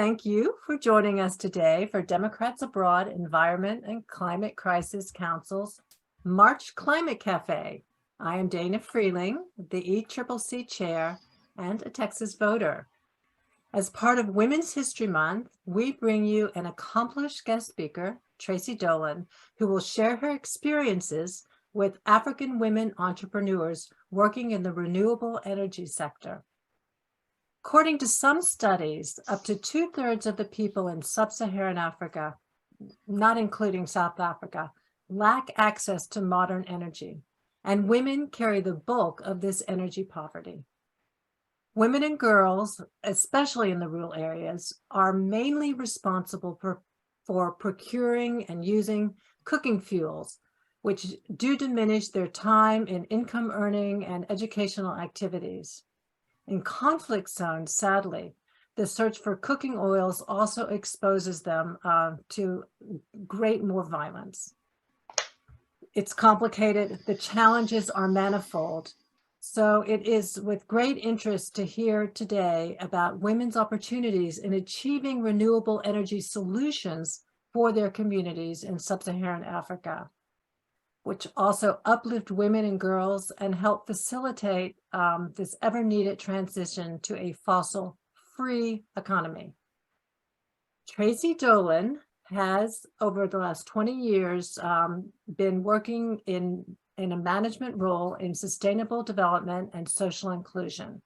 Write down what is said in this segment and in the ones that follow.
thank you for joining us today for Democrats Abroad Environment and Climate Crisis Council's March Climate Cafe. I am Dana Freeling, the ECCC chair and a Texas voter. As part of Women's History Month, we bring you an accomplished guest speaker, Tracy Dolan, who will share her experiences with African women entrepreneurs working in the renewable energy sector. According to some studies, up to 2/3 of the people in sub-Saharan Africa, not including South Africa, lack access to modern energy, and women carry the bulk of this energy poverty. Women and girls, especially in the rural areas, are mainly responsible for procuring and using cooking fuels, which do diminish their time in income earning and educational activities. In conflict zones, sadly, the search for cooking oils also exposes them to great more violence. It's complicated. The challenges are manifold. So it is with great interest to hear today about women's opportunities in achieving renewable energy solutions for their communities in sub-Saharan Africa, which also uplift women and girls and help facilitate this ever-needed transition to a fossil-free economy. Tracy Dolan has, over the last 20 years, been working in a management role in sustainable development and social inclusion.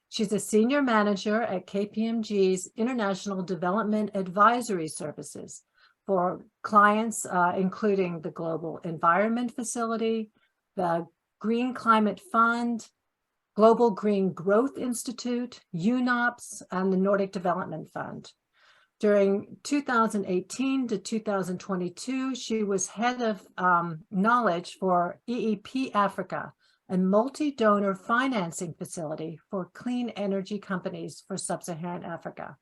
She's a senior manager at KPMG's International Development Advisory Services for clients, including the Global Environment Facility, the Green Climate Fund, Global Green Growth Institute, UNOPS, and the Nordic Development Fund. During 2018 to 2022, she was head of knowledge for EEP Africa, a multi-donor financing facility for clean energy companies for sub-Saharan Africa.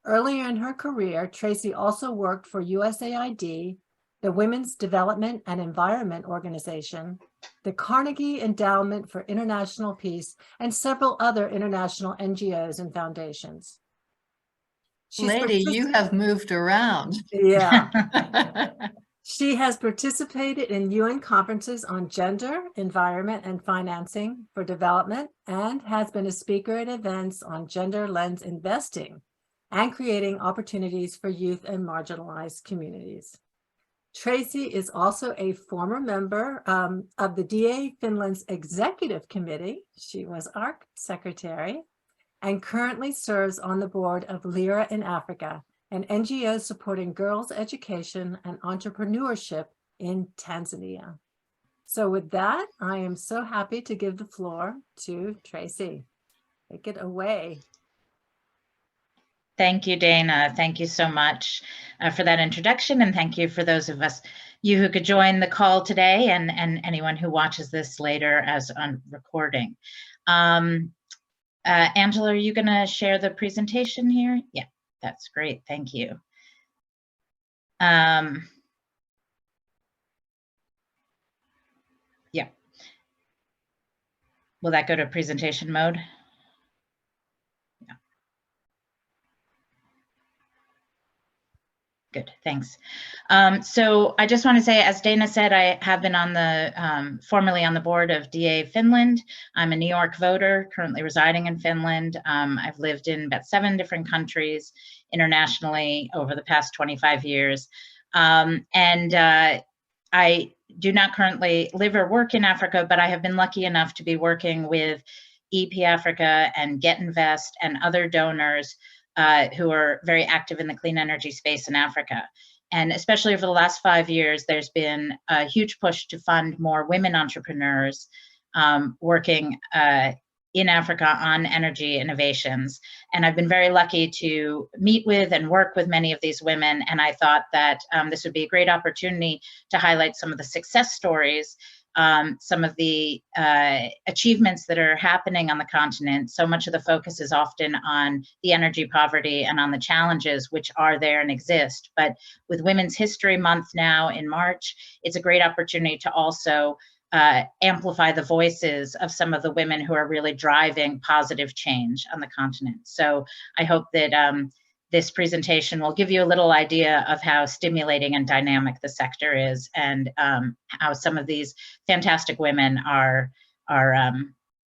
Earlier in her career, Tracy also worked for USAID, the Women's Development and Environment Organization, the Carnegie Endowment for International Peace, and several other international NGOs and foundations. Lady, you have moved around. Yeah. She has participated in UN conferences on gender, environment, and financing for development, and has been a speaker at events on gender lens investing and creating opportunities for youth and marginalized communities. Tracy is also a former member of the DA Finland's Executive Committee. She was our secretary and currently serves on the board of LIRA in Africa, an NGO supporting girls' education and entrepreneurship in Tanzania. So with that, I am so happy to give the floor to Tracy. Take it away. Thank you, Dana. Thank you so much for that introduction, and thank you for those of you who could join the call today, and anyone who watches this later as on recording. Angela, are you going to share the presentation here? Yeah, that's great. Thank you. Yeah. Will that go to presentation mode? Good, thanks. So I just want to say, as Dana said, I have been on the formerly on the board of DA Finland. I'm a New York voter, currently residing in Finland. I've lived in about 7 different countries internationally over the past 25 years. I do not currently live or work in Africa, but I have been lucky enough to be working with EP Africa and Get Invest and other donors who are very active in the clean energy space in Africa. And especially over the last 5 years, there's been a huge push to fund more women entrepreneurs working in Africa on energy innovations. And I've been very lucky to meet with and work with many of these women. And I thought that this would be a great opportunity to highlight some of the success stories, some of the achievements that are happening on the continent. So much of the focus is often on the energy poverty and on the challenges which are there and exist. But with Women's History Month now in March, it's a great opportunity to also amplify the voices of some of the women who are really driving positive change on the continent. So I hope that this presentation will give you a little idea of how stimulating and dynamic the sector is, and how some of these fantastic women are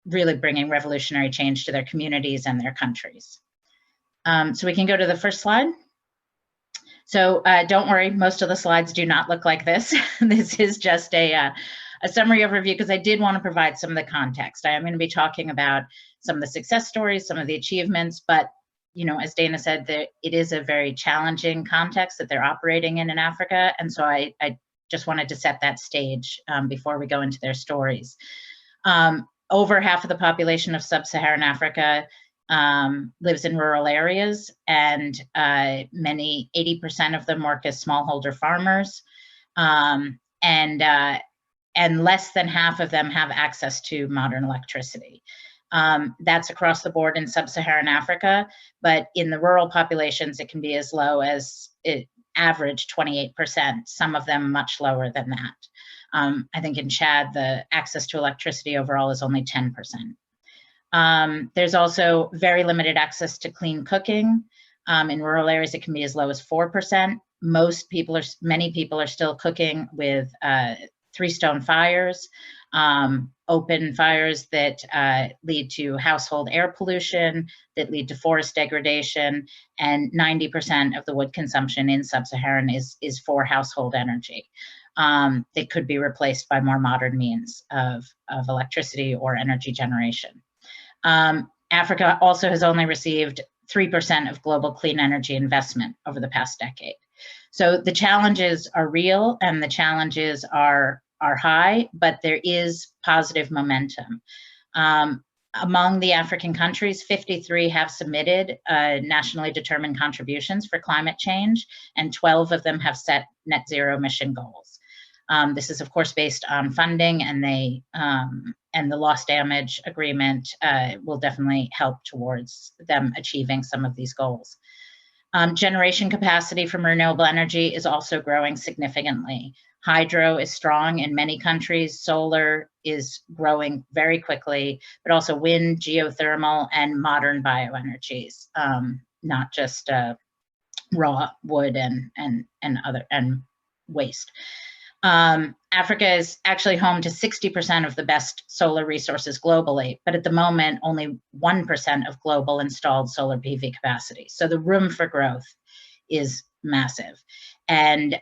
really bringing revolutionary change to their communities and their countries. So we can go to the first slide. So don't worry, most of the slides do not look like this. This is just a summary overview, because I did want to provide some of the context. I am going to be talking about some of the success stories, some of the achievements, but as Dana said, it is a very challenging context that they're operating in Africa, and so I just wanted to set that stage before we go into their stories. Over half of the population of sub-Saharan Africa lives in rural areas, and 80% of them work as smallholder farmers, and less than half of them have access to modern electricity. That's across the board in sub-Saharan Africa, but in the rural populations, it can be as low as average 28%, some of them much lower than that. I think in Chad, the access to electricity overall is only 10%. There's also very limited access to clean cooking. In rural areas, it can be as low as 4%. Many people are still cooking with 3-stone fires, open fires that lead to household air pollution, that lead to forest degradation, and 90% of the wood consumption in sub-Saharan is for household energy. That could be replaced by more modern means of electricity or energy generation. Africa also has only received 3% of global clean energy investment over the past decade. So the challenges are real, and the challenges are high, but there is positive momentum. Among the African countries, 53 have submitted nationally determined contributions for climate change, and 12 of them have set net zero emission goals. This is, of course, based on funding, and the loss damage agreement will definitely help towards them achieving some of these goals. Generation capacity from renewable energy is also growing significantly. Hydro is strong in many countries. Solar is growing very quickly, but also wind, geothermal, and modern bioenergies, not just raw wood and waste. Africa is actually home to 60% of the best solar resources globally, but at the moment, only 1% of global installed solar PV capacity. So the room for growth is massive. And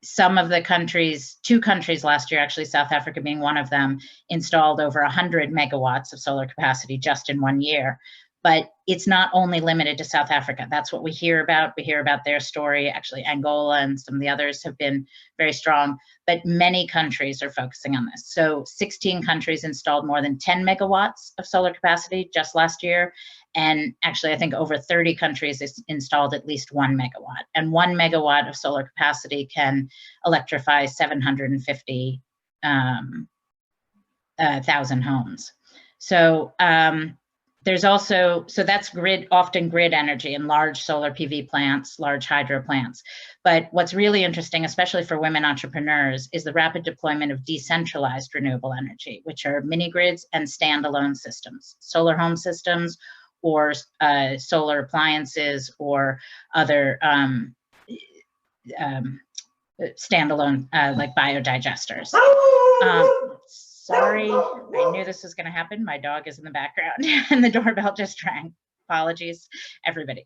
some of the countries, 2 countries last year, actually South Africa being one of them, installed over 100 megawatts of solar capacity just in 1 year. But it's not only limited to South Africa. That's what we hear about. We hear about their story. Actually, Angola and some of the others have been very strong, but many countries are focusing on this. So 16 countries installed more than 10 megawatts of solar capacity just last year. And actually, I think over 30 countries installed at least 1 megawatt. And 1 megawatt of solar capacity can electrify 750,000 homes. So there's also, so that's often grid energy and large solar PV plants, large hydro plants. But what's really interesting, especially for women entrepreneurs, is the rapid deployment of decentralized renewable energy, which are mini grids and standalone systems, solar home systems, or solar appliances, or other standalone like biodigesters. Sorry, I knew this was going to happen. My dog is in the background and the doorbell just rang. Apologies, everybody.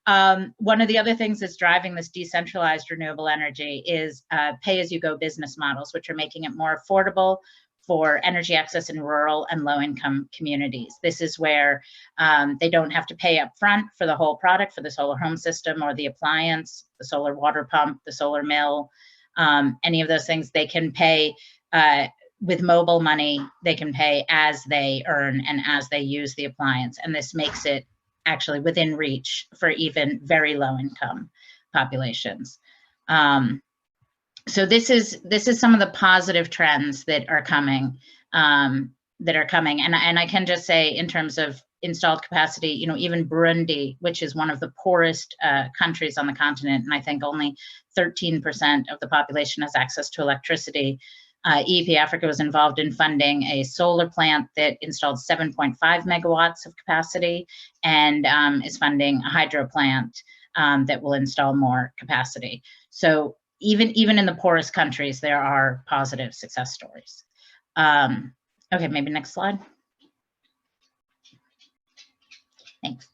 One of the other things that's driving this decentralized renewable energy is pay-as-you-go business models, which are making it more affordable for energy access in rural and low-income communities. This is where they don't have to pay up front for the whole product, for the solar home system or the appliance, the solar water pump, the solar mill, any of those things. They can pay with mobile money. They can pay as they earn and as they use the appliance. And this makes it actually within reach for even very low-income populations. So this is some of the positive trends that are coming. And I can just say, in terms of installed capacity, even Burundi, which is one of the poorest countries on the continent, and I think only 13% of the population has access to electricity, EEP Africa was involved in funding a solar plant that installed 7.5 megawatts of capacity, and is funding a hydro plant that will install more capacity. So even in the poorest countries, there are positive success stories. Okay, maybe next slide. Thanks.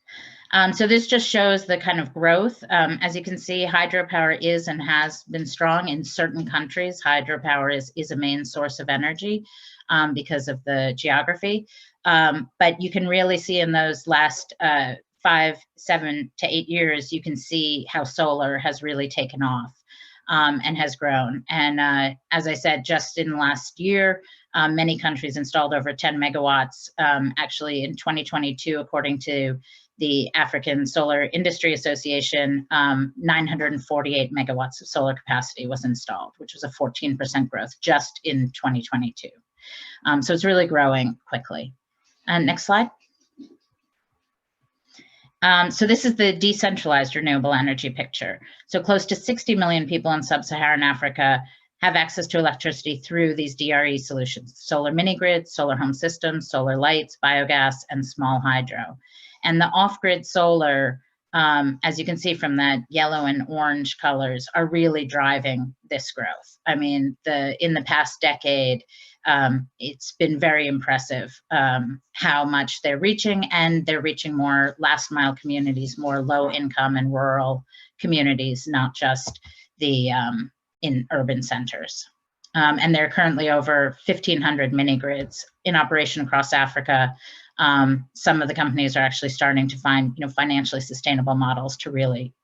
So this just shows the kind of growth. As you can see, hydropower is and has been strong in certain countries. Hydropower is a main source of energy because of the geography. But you can really see in those last 5, 7 to 8 years, you can see how solar has really taken off and has grown. And as I said, just in the last year, many countries installed over 10 megawatts. Actually, in 2022, according to the African Solar Industry Association, 948 megawatts of solar capacity was installed, which was a 14% growth just in 2022. So it's really growing quickly. Next slide. So this is the decentralized renewable energy picture. So close to 60 million people in sub-Saharan Africa have access to electricity through these DRE solutions: solar mini grids, solar home systems, solar lights, biogas, and small hydro. And the off-grid solar, as you can see from that yellow and orange colors, are really driving this growth. I mean, in the past decade, it's been very impressive how much they're reaching, and they're reaching more last mile communities, more low income and rural communities, not just the in urban centers. And there are currently over 1,500 mini grids in operation across Africa. Some of the companies are actually starting to find, financially sustainable models to really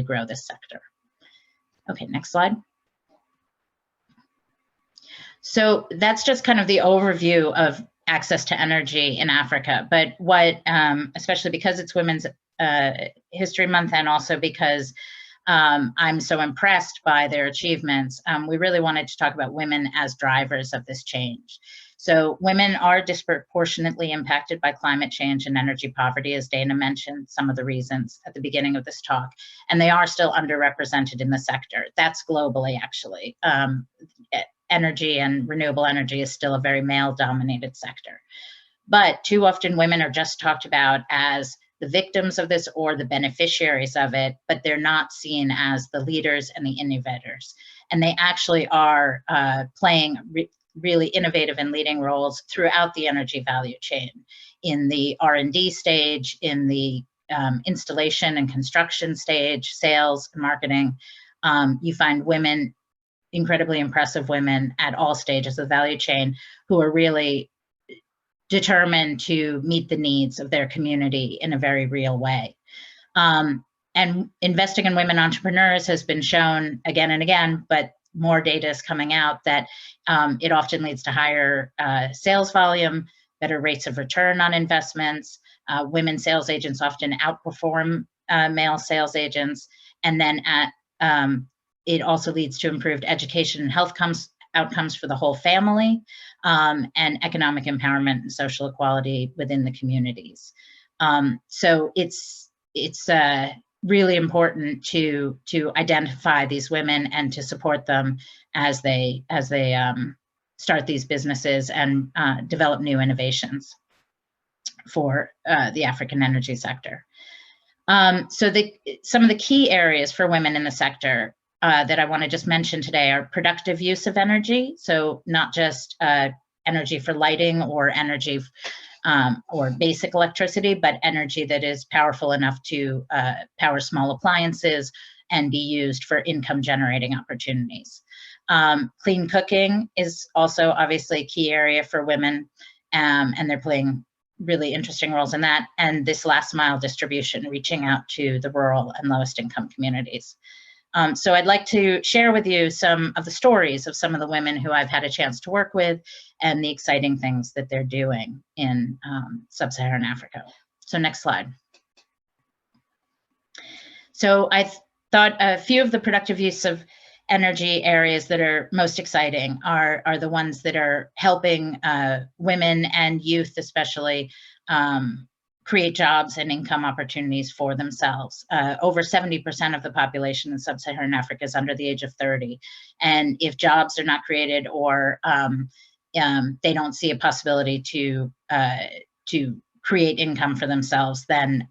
grow this sector. Okay, next slide. So that's just kind of the overview of access to energy in Africa. But what, especially because it's Women's History Month, and also because I'm so impressed by their achievements, we really wanted to talk about women as drivers of this change. So women are disproportionately impacted by climate change and energy poverty, as Dana mentioned some of the reasons at the beginning of this talk, and they are still underrepresented in the sector. That's globally, actually. Energy and renewable energy is still a very male-dominated sector. But too often women are just talked about as the victims of this or the beneficiaries of it, but they're not seen as the leaders and the innovators. And they actually are playing really innovative and leading roles throughout the energy value chain, in the R&D stage, in the installation and construction stage, sales, and marketing. You find women, incredibly impressive women at all stages of the value chain, who are really determined to meet the needs of their community in a very real way. And investing in women entrepreneurs has been shown again and again, but more data is coming out that it often leads to higher sales volume, better rates of return on investments. Women sales agents often outperform male sales agents. And then it also leads to improved education and health outcomes for the whole family, and economic empowerment and social equality within the communities. So it's really important to identify these women and to support them as they start these businesses and develop new innovations for the African energy sector. So some of the key areas for women in the sector that I want to just mention today are productive use of energy. So not just energy for lighting or energy or basic electricity, but energy that is powerful enough to power small appliances and be used for income generating opportunities. Clean cooking is also obviously a key area for women, and they're playing really interesting roles in that. And this last mile distribution, reaching out to the rural and lowest income communities. So I'd like to share with you some of the stories of some of the women who I've had a chance to work with and the exciting things that they're doing in sub-Saharan Africa. So next slide. So I thought a few of the productive use of energy areas that are most exciting are the ones that are helping women and youth especially create jobs and income opportunities for themselves. Over 70% of the population in sub-Saharan Africa is under the age of 30. And if jobs are not created or they don't see a possibility to create income for themselves, then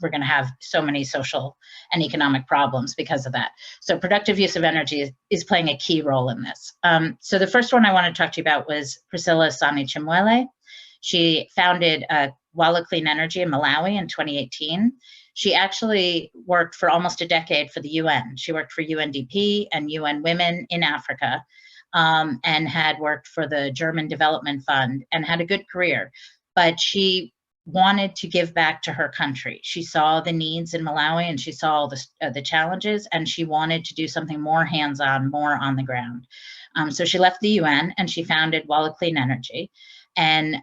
we're going to have so many social and economic problems because of that. So productive use of energy is playing a key role in this. So the first one I want to talk to you about was Priscilla Sani Chimwele. She founded Wala Clean Energy in Malawi in 2018. She actually worked for almost a decade for the UN. She worked for UNDP and UN Women in Africa, and had worked for the German Development Fund and had a good career. But she wanted to give back to her country. She saw the needs in Malawi and she saw the challenges, and she wanted to do something more hands-on, more on the ground. So she left the UN and she founded Wala Clean Energy. And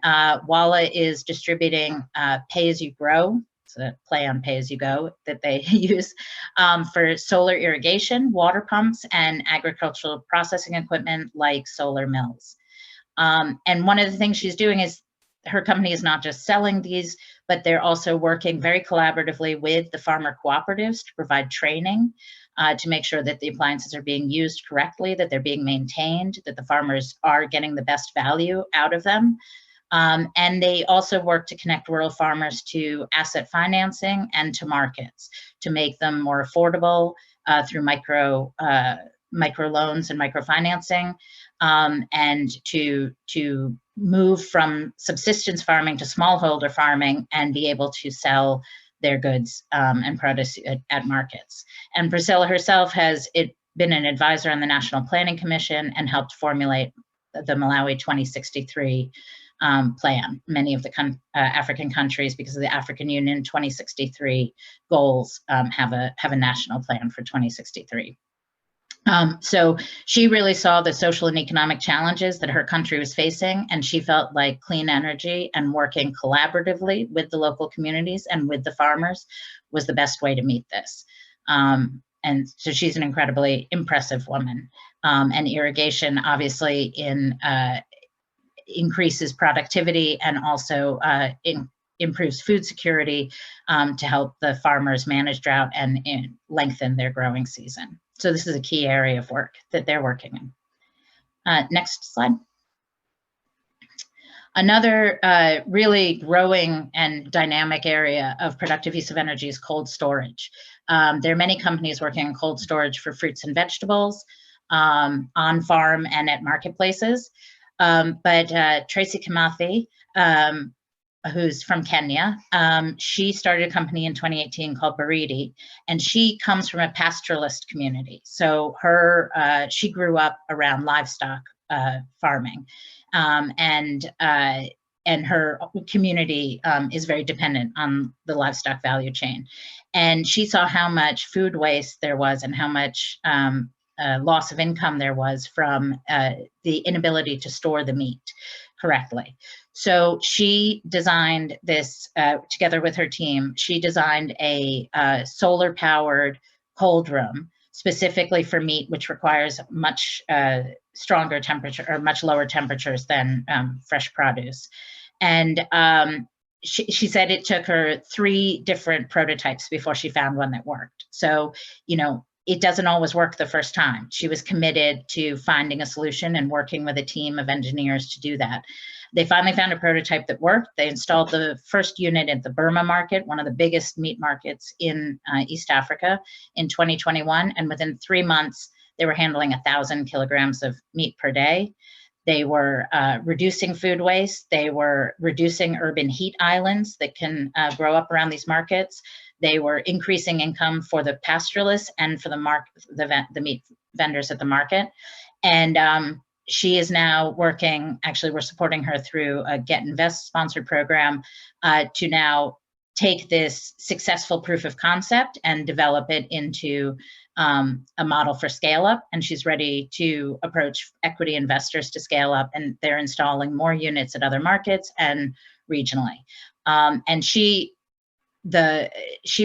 Wala is distributing pay-as-you-grow, it's a play on pay-as-you-go that they use, for solar irrigation, water pumps, and agricultural processing equipment like solar mills. And one of the things she's doing is her company is not just selling these, but they're also working very collaboratively with the farmer cooperatives to provide training to make sure that the appliances are being used correctly, that they're being maintained, that the farmers are getting the best value out of them. And they also work to connect rural farmers to asset financing and to markets to make them more affordable through micro loans and microfinancing, and to move from subsistence farming to smallholder farming and be able to sell their goods and produce at markets. And Priscilla herself has been an advisor on the National Planning Commission and helped formulate the Malawi 2063 plan. Many of the African countries, because of the African Union 2063 goals, have a national plan for 2063. So she really saw the social and economic challenges that her country was facing, and she felt like clean energy and working collaboratively with the local communities and with the farmers was the best way to meet this. And so she's an incredibly impressive woman. And irrigation obviously increases productivity and also improves food security to help the farmers manage drought and lengthen their growing season. So this is a key area of work that they're working in. Next slide. Another really growing and dynamic area of productive use of energy is cold storage. There are many companies working on cold storage for fruits and vegetables on farm and at marketplaces. But Tracy Kimathi, who's from Kenya, she started a company in 2018 called Baridi, and she comes from a pastoralist community. So she grew up around livestock farming, and her community is very dependent on the livestock value chain. And she saw how much food waste there was and how much loss of income there was from the inability to store the meat correctly. So she designed this together with her team. She designed a solar-powered cold room specifically for meat, which requires much stronger temperature or much lower temperatures than fresh produce. And she said it took her 3 different prototypes before she found one that worked. So, it doesn't always work the first time. She was committed to finding a solution and working with a team of engineers to do that. They finally found a prototype that worked. They installed the first unit at the Burma market, one of the biggest meat markets in East Africa, in 2021. And within 3 months, they were handling 1,000 kilograms of meat per day. They were reducing food waste. They were reducing urban heat islands that can grow up around these markets. They were increasing income for the pastoralists and for the meat vendors at the market. And she is now working, actually we're supporting her through a Get Invest sponsored program to now take this successful proof of concept and develop it into a model for scale up. And she's ready to approach equity investors to scale up, and they're installing more units at other markets and regionally. And she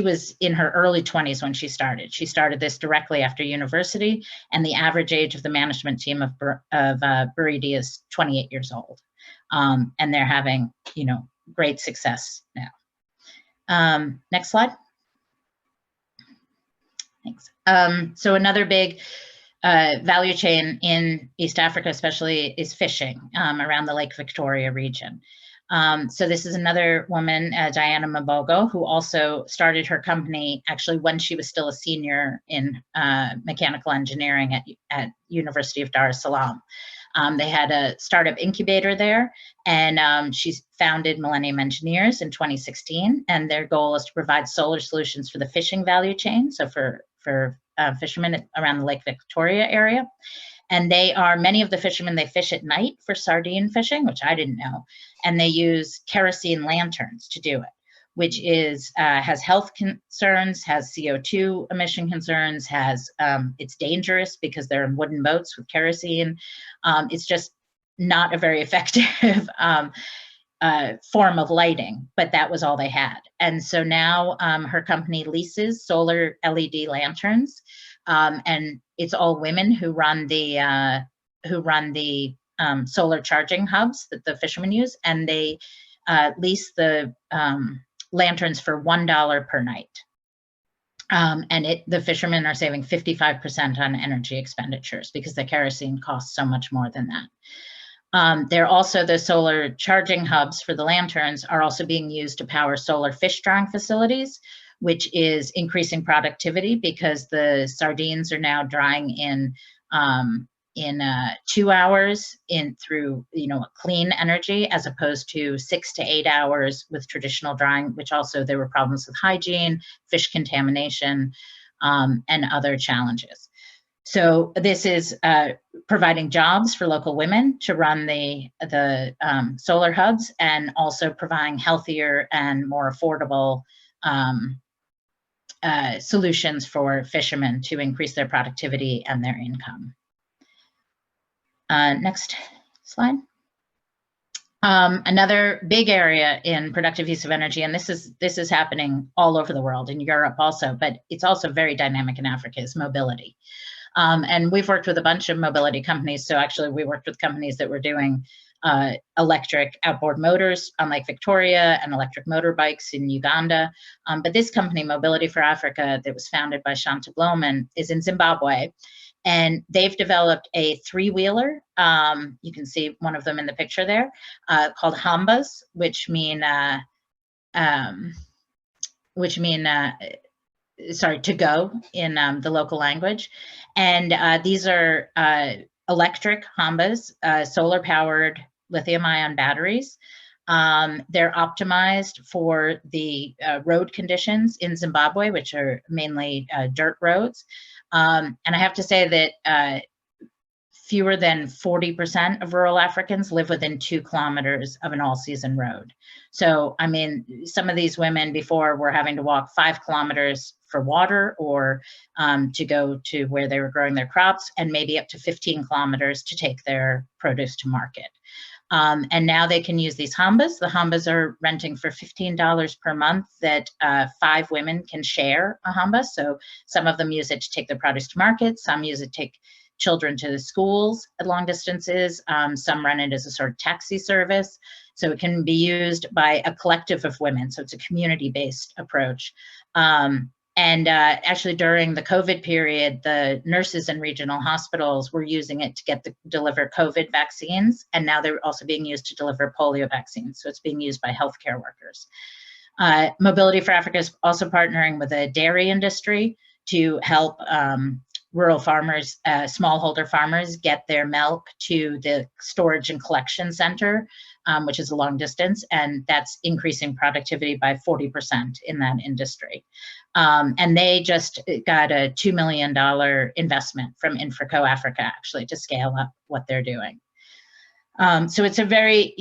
was in her early 20s when she started. She started this directly after university, and the average age of the management team of Baridi is 28 years old. And they're having, great success now. Next slide. Thanks. So another big value chain in East Africa especially is fishing around the Lake Victoria region. So this is another woman, Diana Mabogo, who also started her company actually when she was still a senior in mechanical engineering at University of Dar es Salaam. They had a startup incubator there, and she founded Millennium Engineers in 2016, and their goal is to provide solar solutions for the fishing value chain, so for fishermen around the Lake Victoria area. And many of the fishermen, they fish at night for sardine fishing, which I didn't know, and they use kerosene lanterns to do it, which has health concerns, has CO2 emission concerns, it's dangerous because they're in wooden boats with kerosene. It's just not a very effective form of lighting, but that was all they had. And so now her company leases solar LED lanterns, and it's all women who run the solar charging hubs that the fishermen use, and they lease the lanterns for $1 per night. And the fishermen are saving 55% on energy expenditures because the kerosene costs so much more than that. They're also, the solar charging hubs for the lanterns are also being used to power solar fish drying facilities, which is increasing productivity because the sardines are now drying in 2 hours through clean energy, as opposed to 6 to 8 hours with traditional drying, which also there were problems with hygiene, fish contamination, and other challenges. So this is providing jobs for local women to run the solar hubs, and also providing healthier and more affordable solutions for fishermen to increase their productivity and their income. Next slide. Another big area in productive use of energy, and this is happening all over the world, in Europe also, but it's also very dynamic in Africa, is mobility. And we've worked with a bunch of mobility companies. So actually we worked with companies that were doing electric outboard motors on Lake Victoria and electric motorbikes in Uganda. But this company, Mobility for Africa, that was founded by Shanta Bloman, is in Zimbabwe. And they've developed a three-wheeler. You can see one of them in the picture there, called hambas, which mean to go in the local language. And these are electric hambas, solar-powered lithium-ion batteries. They're optimized for the road conditions in Zimbabwe, which are mainly dirt roads. And I have to say that fewer than 40% of rural Africans live within 2 kilometers of an all-season road. So, I mean, some of these women before were having to walk 5 kilometers for water, or to go to where they were growing their crops, and maybe up to 15 kilometers to take their produce to market. And now they can use these hambas. The hambas are renting for $15 per month that 5 women can share a hamba. So some of them use it to take their produce to market. Some use it to take children to the schools at long distances. Some run it as a sort of taxi service. So it can be used by a collective of women. So it's a community-based approach. And actually during the COVID period, the nurses in regional hospitals were using it to deliver COVID vaccines. And now they're also being used to deliver polio vaccines. So it's being used by healthcare workers. Mobility for Africa is also partnering with the dairy industry to help rural farmers, smallholder farmers, get their milk to the storage and collection center, which is a long distance, and that's increasing productivity by 40% in that industry. And they just got a $2 million investment from Infraco Africa, actually, to scale up what they're doing. So it's a very,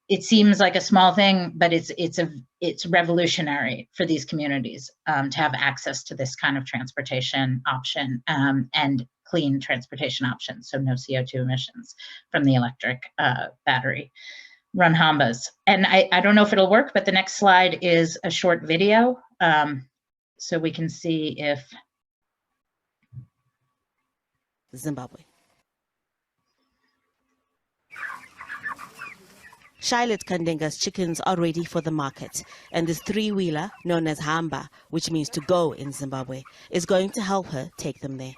it seems like a small thing, but it's revolutionary for these communities to have access to this kind of transportation option, and clean transportation options, so no CO2 emissions from the electric battery run hambas. And I don't know if it'll work, but the next slide is a short video, so we can see if Zimbabwe. Charlotte Kandinga's chickens are ready for the market, and this three-wheeler, known as Hamba, which means to go in Zimbabwe, is going to help her take them there.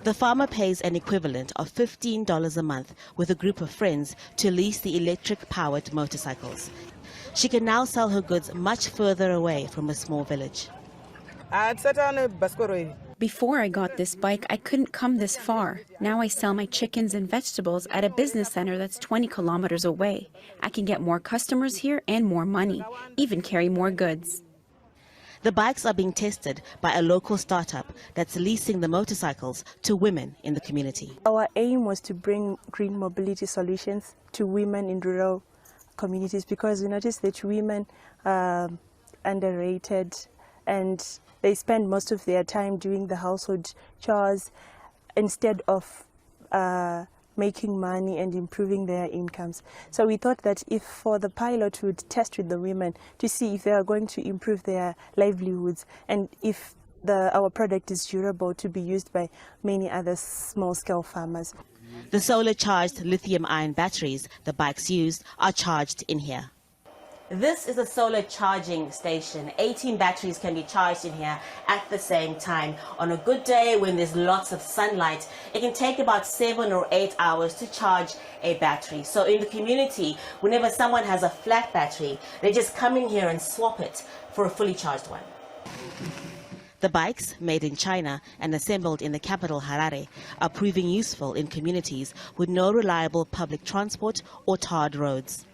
The farmer pays an equivalent of $15 a month with a group of friends to lease the electric-powered motorcycles. She can now sell her goods much further away from a small village. Before I got this bike, I couldn't come this far. Now I sell my chickens and vegetables at a business center that's 20 kilometers away. I can get more customers here and more money, even carry more goods. The bikes are being tested by a local startup that's leasing the motorcycles to women in the community. Our aim was to bring green mobility solutions to women in rural communities because we noticed that women are underrated and they spend most of their time doing the household chores instead of making money and improving their incomes. So we thought that if for the pilot would test with the women to see if they are going to improve their livelihoods and if our product is durable to be used by many other small-scale farmers. The solar-charged lithium-ion batteries the bikes used are charged in here. This is a solar charging station. 18 batteries can be charged in here at the same time. On a good day when there's lots of sunlight, it can take about 7 or 8 hours to charge a battery. So in the community, whenever someone has a flat battery, they just come in here and swap it for a fully charged one. The bikes, made in China and assembled in the capital Harare, are proving useful in communities with no reliable public transport or tarred roads.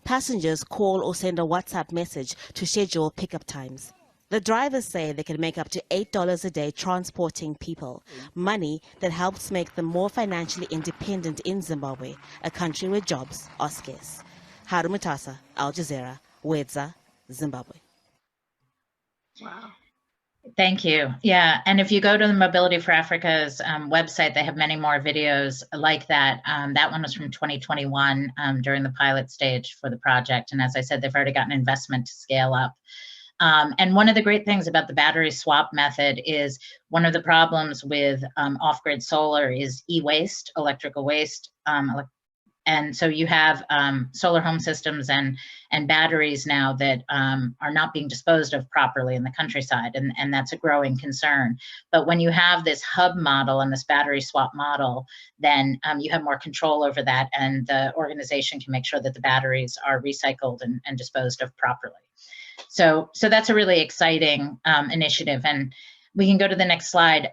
Passengers call or send a WhatsApp message to schedule pickup times. The drivers say they can make up to $8 a day transporting people, money that helps make them more financially independent in Zimbabwe, a country where jobs are scarce. Haru Mutasa, Al Jazeera, Wedza, Zimbabwe. Wow. Thank you. Yeah, and if you go to the Mobility for Africa's website, they have many more videos like that. That one was from 2021 during the pilot stage for the project. And as I said, they've already gotten investment to scale up. And one of the great things about the battery swap method is one of the problems with off-grid solar is e-waste, electrical waste. And so you have solar home systems and batteries now that are not being disposed of properly in the countryside, and that's a growing concern. But when you have this hub model and this battery swap model, then you have more control over that, and the organization can make sure that the batteries are recycled and disposed of properly. So that's a really exciting initiative, and we can go to the next slide.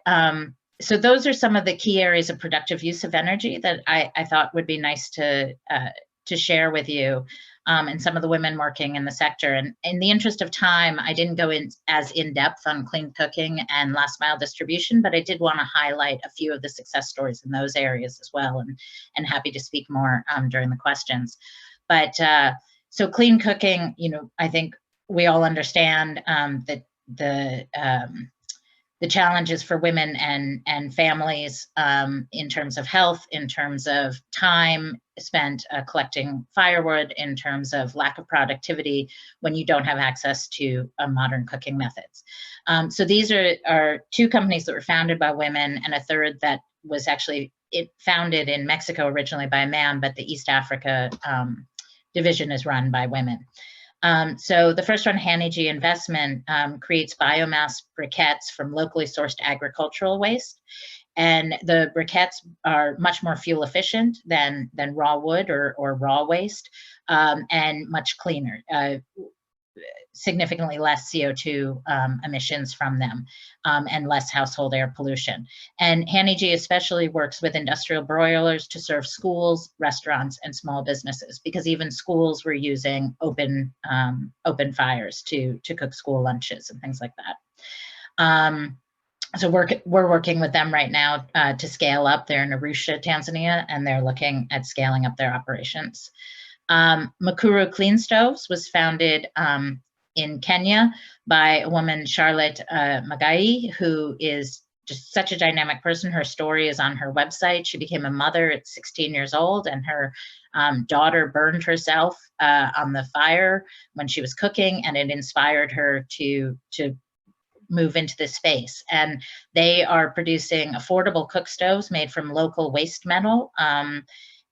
So those are some of the key areas of productive use of energy that I thought would be nice to share with you, and some of the women working in the sector. And in the interest of time, I didn't go in as in-depth on clean cooking and last mile distribution, but I did want to highlight a few of the success stories in those areas as well, and happy to speak more during the questions. But so clean cooking, I think we all understand that the challenges for women and families in terms of health, in terms of time spent collecting firewood, in terms of lack of productivity when you don't have access to modern cooking methods. So these are two companies that were founded by women, and a third that was actually founded in Mexico originally by a man, but the East Africa division is run by women. So the first one, Energy Investment, creates biomass briquettes from locally sourced agricultural waste. And the briquettes are much more fuel efficient than raw wood or raw waste, and much cleaner, significantly less CO2 emissions from them, and less household air pollution. And Energy especially works with industrial broilers to serve schools, restaurants, and small businesses, because even schools were using open fires to cook school lunches and things like that. So we're working with them right now to scale up. They're in Arusha, Tanzania, and they're looking at scaling up their operations. Makuru Clean Stoves was founded in Kenya by a woman, Charlotte Magai, who is just such a dynamic person. Her story is on her website. She became a mother at 16 years old, and her daughter burned herself on the fire when she was cooking, and it inspired her to move into this space. And they are producing affordable cook stoves made from local waste metal.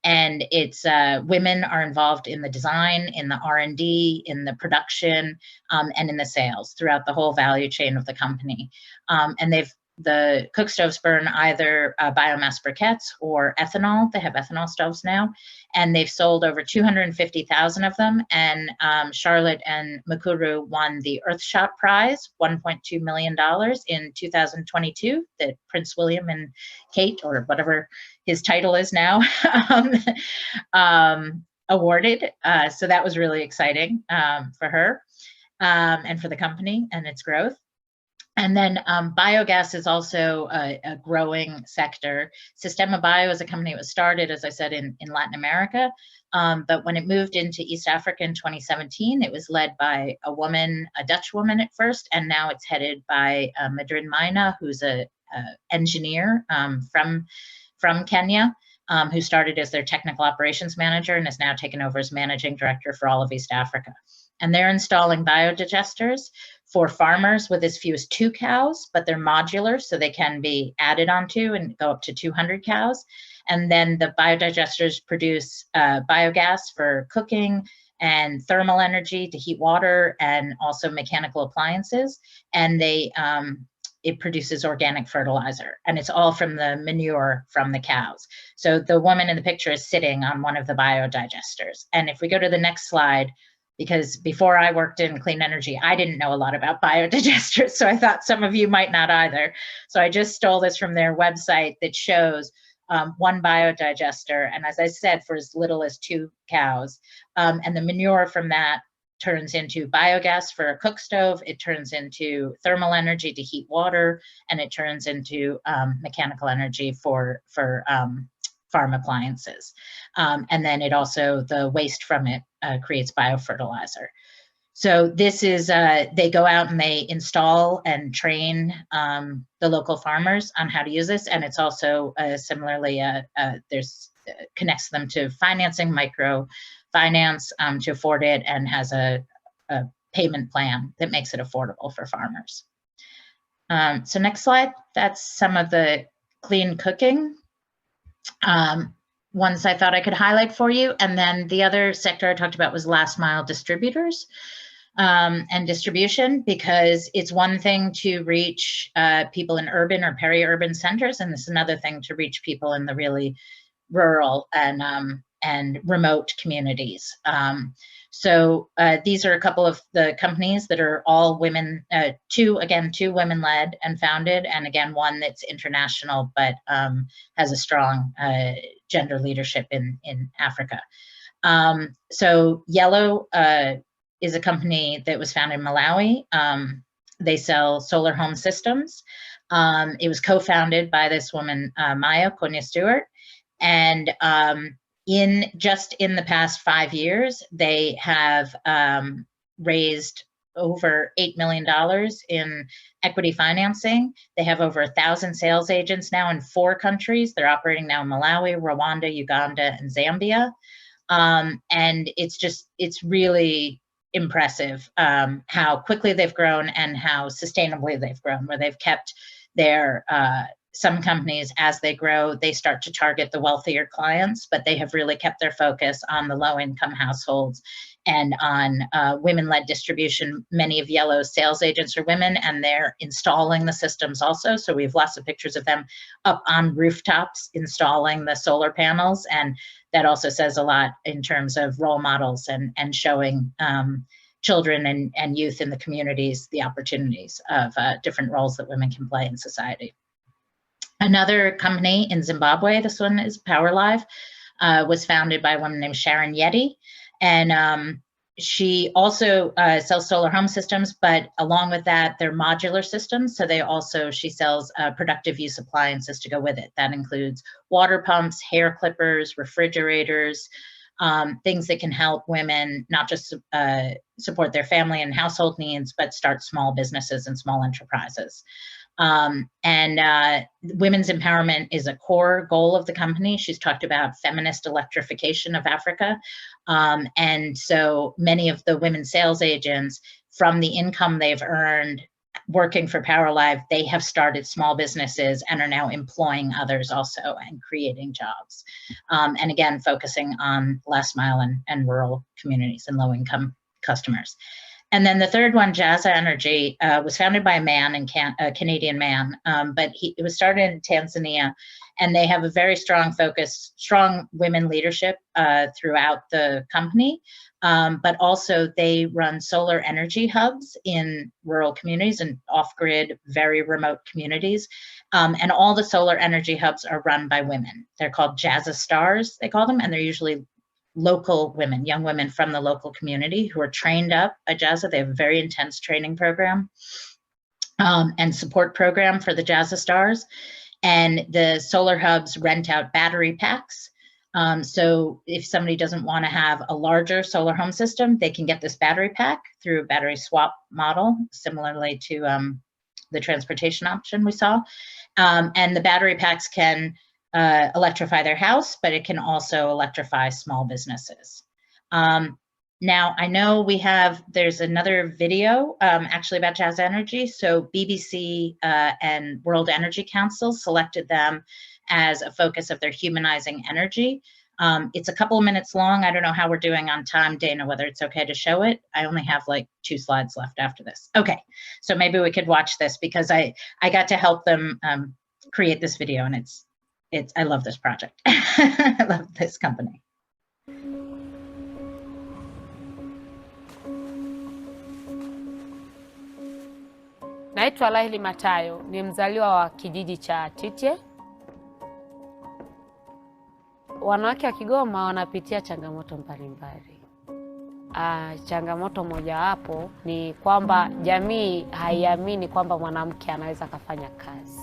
And it's women are involved in the design, in the R&D, in the production, and in the sales throughout the whole value chain of the company. And the cook stoves burn either biomass briquettes or ethanol. They have ethanol stoves now, and they've sold over 250,000 of them. And Charlotte and Mukuru won the Earthshot Prize, $1.2 million in 2022 that Prince William and Kate, or whatever his title is now, awarded. So that was really exciting for her and for the company and its growth. And then biogas is also a growing sector. Sistema Bio is a company that was started, as I said, in Latin America. But when it moved into East Africa in 2017, it was led by a woman, a Dutch woman at first, and now it's headed by Madrid Maina, who's an engineer from Kenya, who started as their technical operations manager and is now taken over as managing director for all of East Africa. And they're installing biodigesters for farmers with as few as 2 cows, but they're modular, so they can be added onto and go up to 200 cows. And then the biodigesters produce biogas for cooking and thermal energy to heat water, and also mechanical appliances. And it produces organic fertilizer, and it's all from the manure from the cows. So the woman in the picture is sitting on one of the biodigesters. And if we go to the next slide, because before I worked in clean energy, I didn't know a lot about biodigesters, so I thought some of you might not either. So I just stole this from their website that shows one biodigester, and as I said, for as little as 2 cows. And the manure from that turns into biogas for a cook stove, it turns into thermal energy to heat water, and it turns into mechanical energy for farm appliances. And then it also, the waste from it creates biofertilizer. So this is, they go out and they install and train the local farmers on how to use this. And it's also similarly, connects them to financing, microfinance to afford it, and has a payment plan that makes it affordable for farmers. So next slide, that's some of the clean cooking ones I thought I could highlight for you. And then the other sector I talked about was last mile distributors and distribution, because it's one thing to reach people in urban or peri-urban centers, and it's another thing to reach people in the really rural and remote communities. So these are a couple of the companies that are all women, two women-led and founded, and again, one that's international, but has a strong gender leadership in Africa. So Yellow is a company that was founded in Malawi. They sell solar home systems. It was co-founded by this woman, Maya Konya Stewart, and just in the past 5 years, they have raised over $8 million in equity financing. They have over 1,000 sales agents now in 4 countries. They're operating now in Malawi, Rwanda, Uganda, and Zambia. And it's really impressive how quickly they've grown and how sustainably they've grown, where they've kept their some companies, as they grow, they start to target the wealthier clients, but they have really kept their focus on the low-income households and on women-led distribution. Many of Yellow's sales agents are women, and they're installing the systems also. So we have lots of pictures of them up on rooftops installing the solar panels, and that also says a lot in terms of role models and showing children and youth in the communities the opportunities of different roles that women can play in society. Another company in Zimbabwe, this one is PowerLive, was founded by a woman named Sharon Yeti. And she also sells solar home systems, but along with that, they're modular systems. So she sells productive use appliances to go with it. That includes water pumps, hair clippers, refrigerators, things that can help women not just support their family and household needs, but start small businesses and small enterprises. Women's empowerment is a core goal of the company. She's talked about feminist electrification of Africa. And so many of the women sales agents, from the income they've earned working for PowerLive, they have started small businesses and are now employing others also and creating jobs. And again, focusing on last mile and rural communities and low income customers. And then the third one, Jaza Energy, was founded by a man, a Canadian man, but it was started in Tanzania, and they have a very strong focus, strong women leadership throughout the company, but also they run solar energy hubs in rural communities and off-grid, very remote communities. And all the solar energy hubs are run by women. They're called Jaza Stars, they call them, and they're usually local women, young women from the local community who are trained up by Jaza. They have a very intense training program and support program for the Jaza Stars. And the solar hubs rent out battery packs. So if somebody doesn't want to have a larger solar home system, they can get this battery pack through a battery swap model, similarly to the transportation option we saw. And the battery packs can electrify their house, but it can also electrify small businesses. Now, I know there's another video actually about Jaza Energy. So BBC and World Energy Council selected them as a focus of their humanizing energy. It's a couple of minutes long. I don't know how we're doing on time, Dana, whether it's okay to show it. I only have like 2 slides left after this. Okay, so maybe we could watch this because I got to help them create this video, and I love this project. I love this company. Naitwa Laili Matayo, ni mzaliwa wa kijiji cha Titye. Wanawake wa Kigoma wanapitia changamoto mbalimbali. Changamoto mojawapo ni kwamba jamii haiamini kwamba mwanamke anaweza kufanya kazi.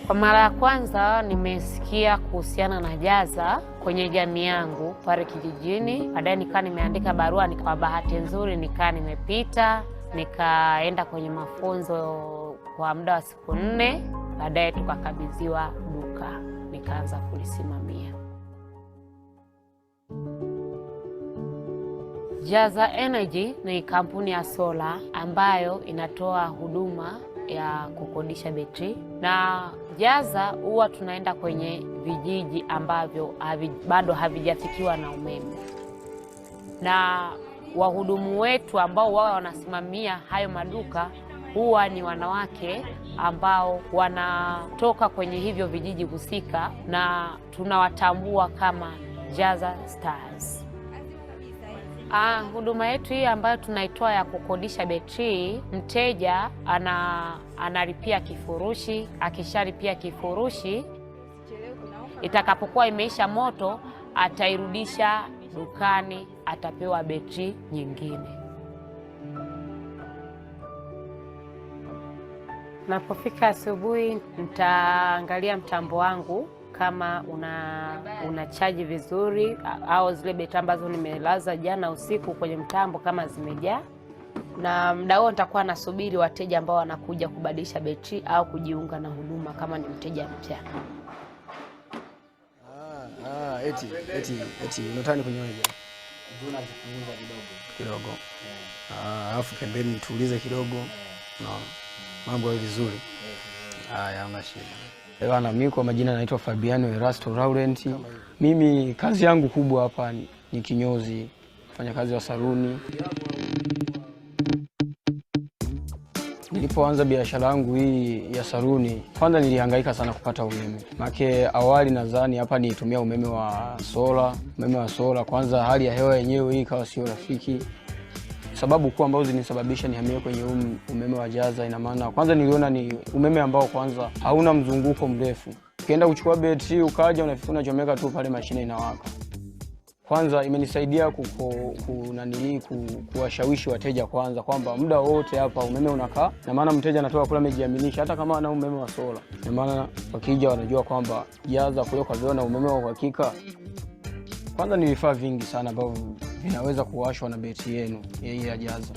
Kwa mara ya kwanza nimesikia kuhusiana na Jaza kwenye jamii yangu pale kijijini. Baadaye nikaa nimeandika barua, kwa bahati nzuri nikaa nimepita, nikaenda kwenye mafunzo kwa muda wa siku 4. Baadaye tukakabidhiwa duka, nikaanza kulisimamia. Jaza Energy ni kampuni ya sola ambayo inatoa huduma ya kukodisha betri, na Jaza huwa tunaenda kwenye vijiji ambavyo bado havijafikiwa na umeme, na wahudumu wetu ambao wao wanasimamia hayo maduka huwa ni wanawake ambao wanatoka kwenye hivyo vijiji husika, na tunawatambua kama Jaza Stars. Huduma yetu hii ambayo tunaitoa ya kukodisha betri, mteja analipia kifurushi. Akishalipia kifurushi, itakapokuwa imeisha moto, atairudisha dukani, atapewa betri nyingine. Napofika asubuhi, nitaangalia mtambo wangu kama una chaji vizuri, au zile betri ambazo nimelaza jana usiku kwenye mtambo kama zimejaa. Na muda huo nitakuwa nasubiri wateja ambao wanakuja kubadilisha betri au kujiunga na huduma kama ni mteja mpya. Eti unataka kunyoja. Mbona zipunguza kidogo. Alafu pembeni tuulize kidogo. Mambo ya vizuri. Haya, una shida. Bwana, mimi kwa majina naitwa Fabiano Erasto Laurent. Mimi kazi yangu kubwa hapa ni kinyozi, fanya kazi wa saluni. Nilipoanza biashara yangu hii ya saluni, kwanza nilihangaika sana kupata umeme. Maana awali nadhani hapa nitumia umeme wa sola. Kwanza hali ya hewa yenyewe hii ikawa sio rafiki. Sababu kuu ambazo zinisababisha nihamie kwenye umeme wa Jaza, ina maana kwanza niliona ni umeme ambao kwanza hauna mzunguko mrefu. Ukienda kuchukua betri ukaja unachomeka tu pale mashine inawaka. Kwanza imenisaidia kuwashawishi wateja kwanza kwamba muda wote hapa umeme unakaa, na maana mteja anatoka kula amejiaminisha hata kama ana umeme wa sola. Na maana wakija wanajua kwamba Jaza kule kwa viona umeme wa uhakika. Kwanza ni vifaa vingi sana ambavyo vinaweza kuwashwa na betri yenu hii ya Jaza.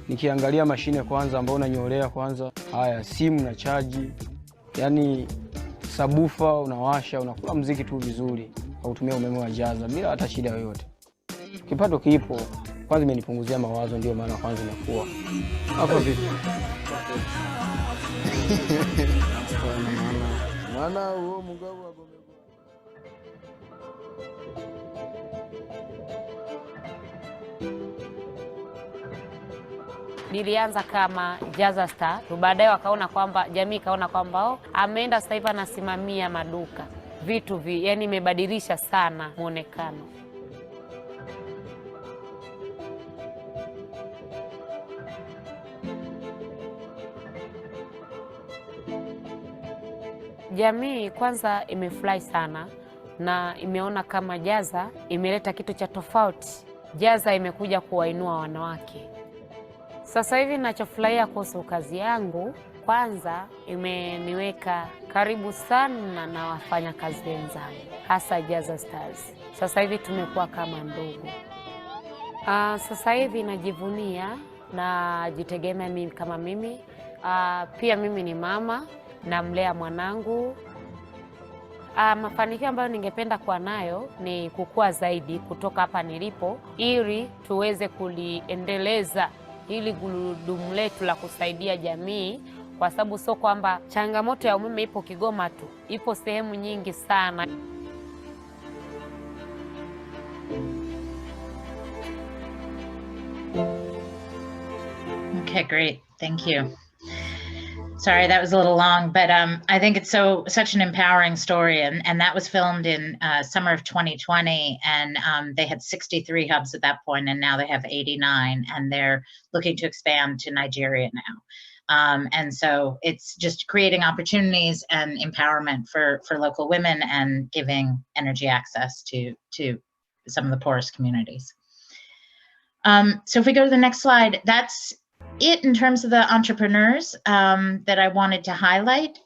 Nikiangalia mashine kwanza ambayo unanyolea kwanza, haya simu na chaji, yani sabufa unawasha, unakula muziki tu vizuri kwa kutumia umeme wa Jaza bila hata shida yoyote. Kipato kipo, kwanza imenipunguzia mawazo, ndio maana kwanza imekuwa hapo vipi. Maana huo mgao wa Nilianza kama Jaza Star, baadaye wakaona kwamba jamii ikaona kwamba ameenda sasa hivi anasimamia maduka vitu yani imebadilisha sana muonekano. Jamii kwanza imefurahi sana na imeona kama Jaza imeleta kitu cha tofauti. Jaza imekuja kuwainua wanawake. Sasa hivi ninachofurahia kuhusu kazi yangu, kwanza imeniweka karibu sana na wafanyakazi wenzangu, hasa Jaza Stars. Sasa hivi tumekuwa kama ndugu. Sasa hivi najivunia na jitegemea mimi kama mimi. Pia mimi ni mama, namlea mwanangu. Mafanikio ambayo ningependa kuwa nayo ni kukua zaidi kutoka hapa nilipo, ili tuweze kuliendeleza hili gurudumu letu la kusaidia jamii, kwa sababu sio kwamba changamoto ya umeme ipo Kigoma tu, ipo sehemu nyingi sana. Okay, great. Thank you. Sorry, that was a little long, but I think it's such an empowering story, and that was filmed in summer of 2020, and they had 63 hubs at that point, and now they have 89, and they're looking to expand to Nigeria now. And so it's just creating opportunities and empowerment for local women and giving energy access to some of the poorest communities. So if we go to the next slide, that's it in terms of the entrepreneurs that I wanted to highlight.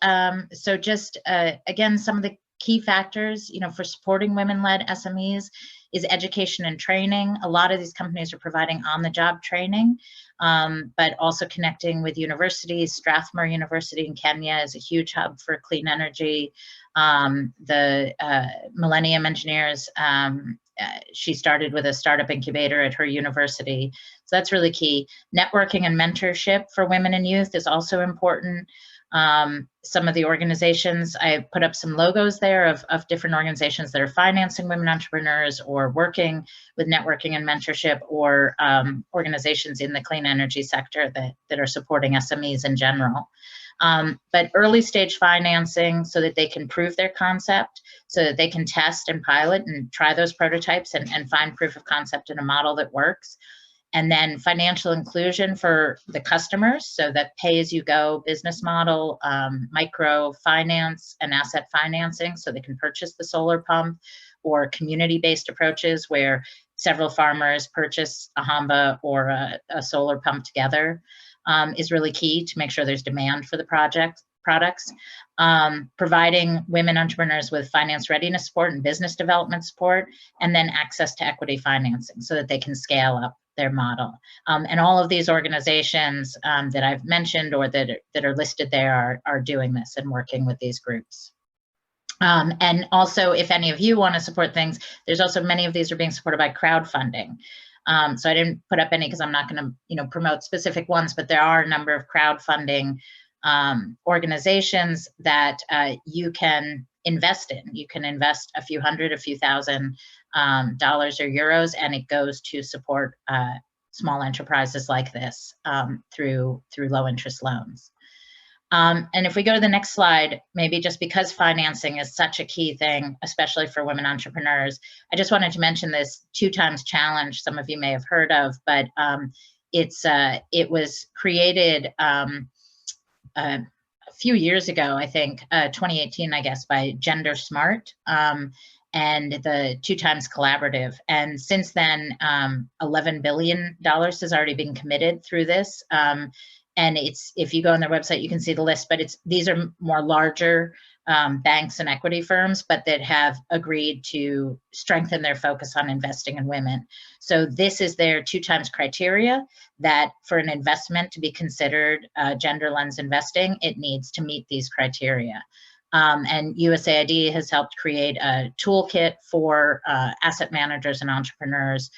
So just again, some of the key factors, for supporting women-led SMEs is education and training. A lot of these companies are providing on-the-job training, but also connecting with universities. Strathmore University in Kenya is a huge hub for clean energy. The Millennium Engineers, she started with a startup incubator at her university. So that's really key. Networking and mentorship for women and youth is also important. Some of the organizations, I put up some logos there of different organizations that are financing women entrepreneurs or working with networking and mentorship, or organizations in the clean energy sector that are supporting SMEs in general. But early stage financing so that they can prove their concept, so that they can test and pilot and try those prototypes and find proof of concept in a model that works. And then financial inclusion for the customers, so that pay-as-you-go business model, micro finance and asset financing, so they can purchase the solar pump, or community-based approaches where several farmers purchase a Hamba or a solar pump together, is really key to make sure there's demand for the products. Providing women entrepreneurs with finance readiness support and business development support, and then access to equity financing so that they can scale up their model. And all of these organizations that I've mentioned or that are listed there are doing this and working with these groups. And also, if any of you want to support things, there's also many of these are being supported by crowdfunding. So I didn't put up any because I'm not going to promote specific ones, but there are a number of crowdfunding organizations that you can invest in. You can invest a few hundred, a few thousand dollars or euros, and it goes to support small enterprises like this through low interest loans. And if we go to the next slide, maybe just because financing is such a key thing, especially for women entrepreneurs, I just wanted to mention this 2x challenge some of you may have heard of, but it was created a few years ago, I think, 2018, I guess, by Gender Smart and the 2x Collaborative. And since then, $11 billion has already been committed through this. And if you go on their website, you can see the list, but these are more larger banks and equity firms, but that have agreed to strengthen their focus on investing in women. So this is their 2 times criteria that for an investment to be considered gender lens investing, it needs to meet these criteria. And USAID has helped create a toolkit for asset managers and entrepreneurs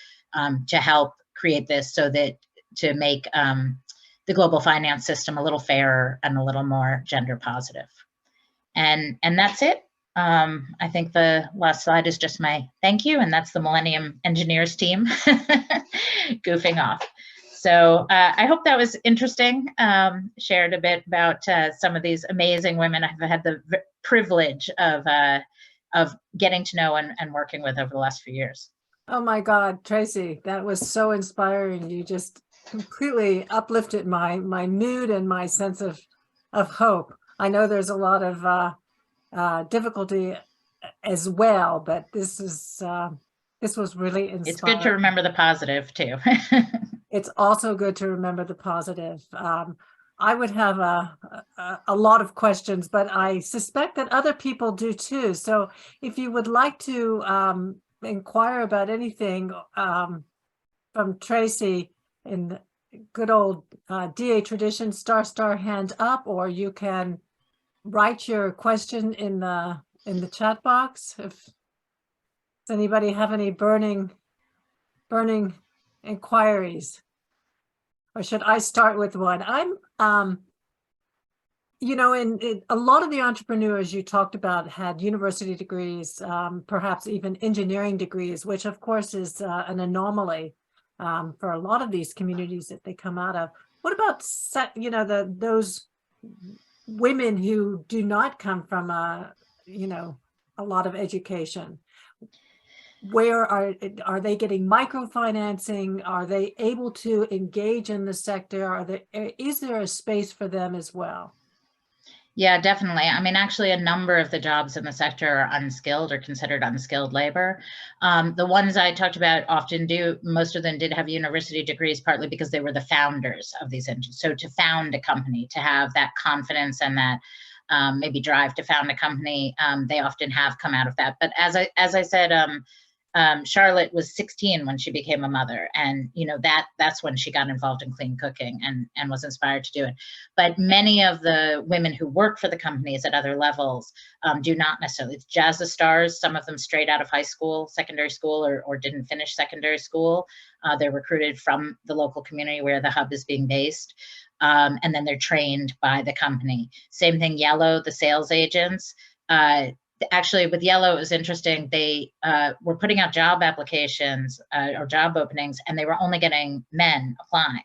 to help create this so that to make the global finance system a little fairer and a little more gender positive. And that's it. I think the last slide is just my thank you, and that's the Millennium Engineers team goofing off. So I hope that was interesting. Shared a bit about some of these amazing women I've had the privilege of getting to know and working with over the last few years. Oh my God, Tracy, that was so inspiring. You just completely uplifted my mood and my sense of hope. I know there's a lot of difficulty as well, but this was really inspiring. It's good to remember the positive too. It's also good to remember the positive. I would have a lot of questions, but I suspect that other people do too. So if you would like to inquire about anything from Tracy in the good old DA tradition, star hand up, or you can write your question in the chat box. Does anybody have any burning inquiries? Or should I start with one? I'm, you know, in a lot of the entrepreneurs you talked about had university degrees, perhaps even engineering degrees, which of course is an anomaly for a lot of these communities that they come out of. What about, you know, those women who do not come from you know, a lot of education? Where are they getting microfinancing? Are they able to engage in the sector? Is there a space for them as well? Yeah, definitely. I mean, actually, a number of the jobs in the sector are unskilled or considered unskilled labor. The ones I talked about often most of them did have university degrees, partly because they were the founders of these engines. So to found a company, to have that confidence and that maybe drive to found a company, they often have come out of that. But as I said, Charlotte was 16 when she became a mother, and you know that's when she got involved in clean cooking and was inspired to do it. But many of the women who work for the companies at other levels do not necessarily. It's Jazza stars, some of them straight out of high school, secondary school, or didn't finish secondary school. They're recruited from the local community where the hub is being based, and then they're trained by the company. Same thing, Yellow, the sales agents. Actually, with Yellow, it was interesting. They were putting out job applications or job openings, and they were only getting men applying.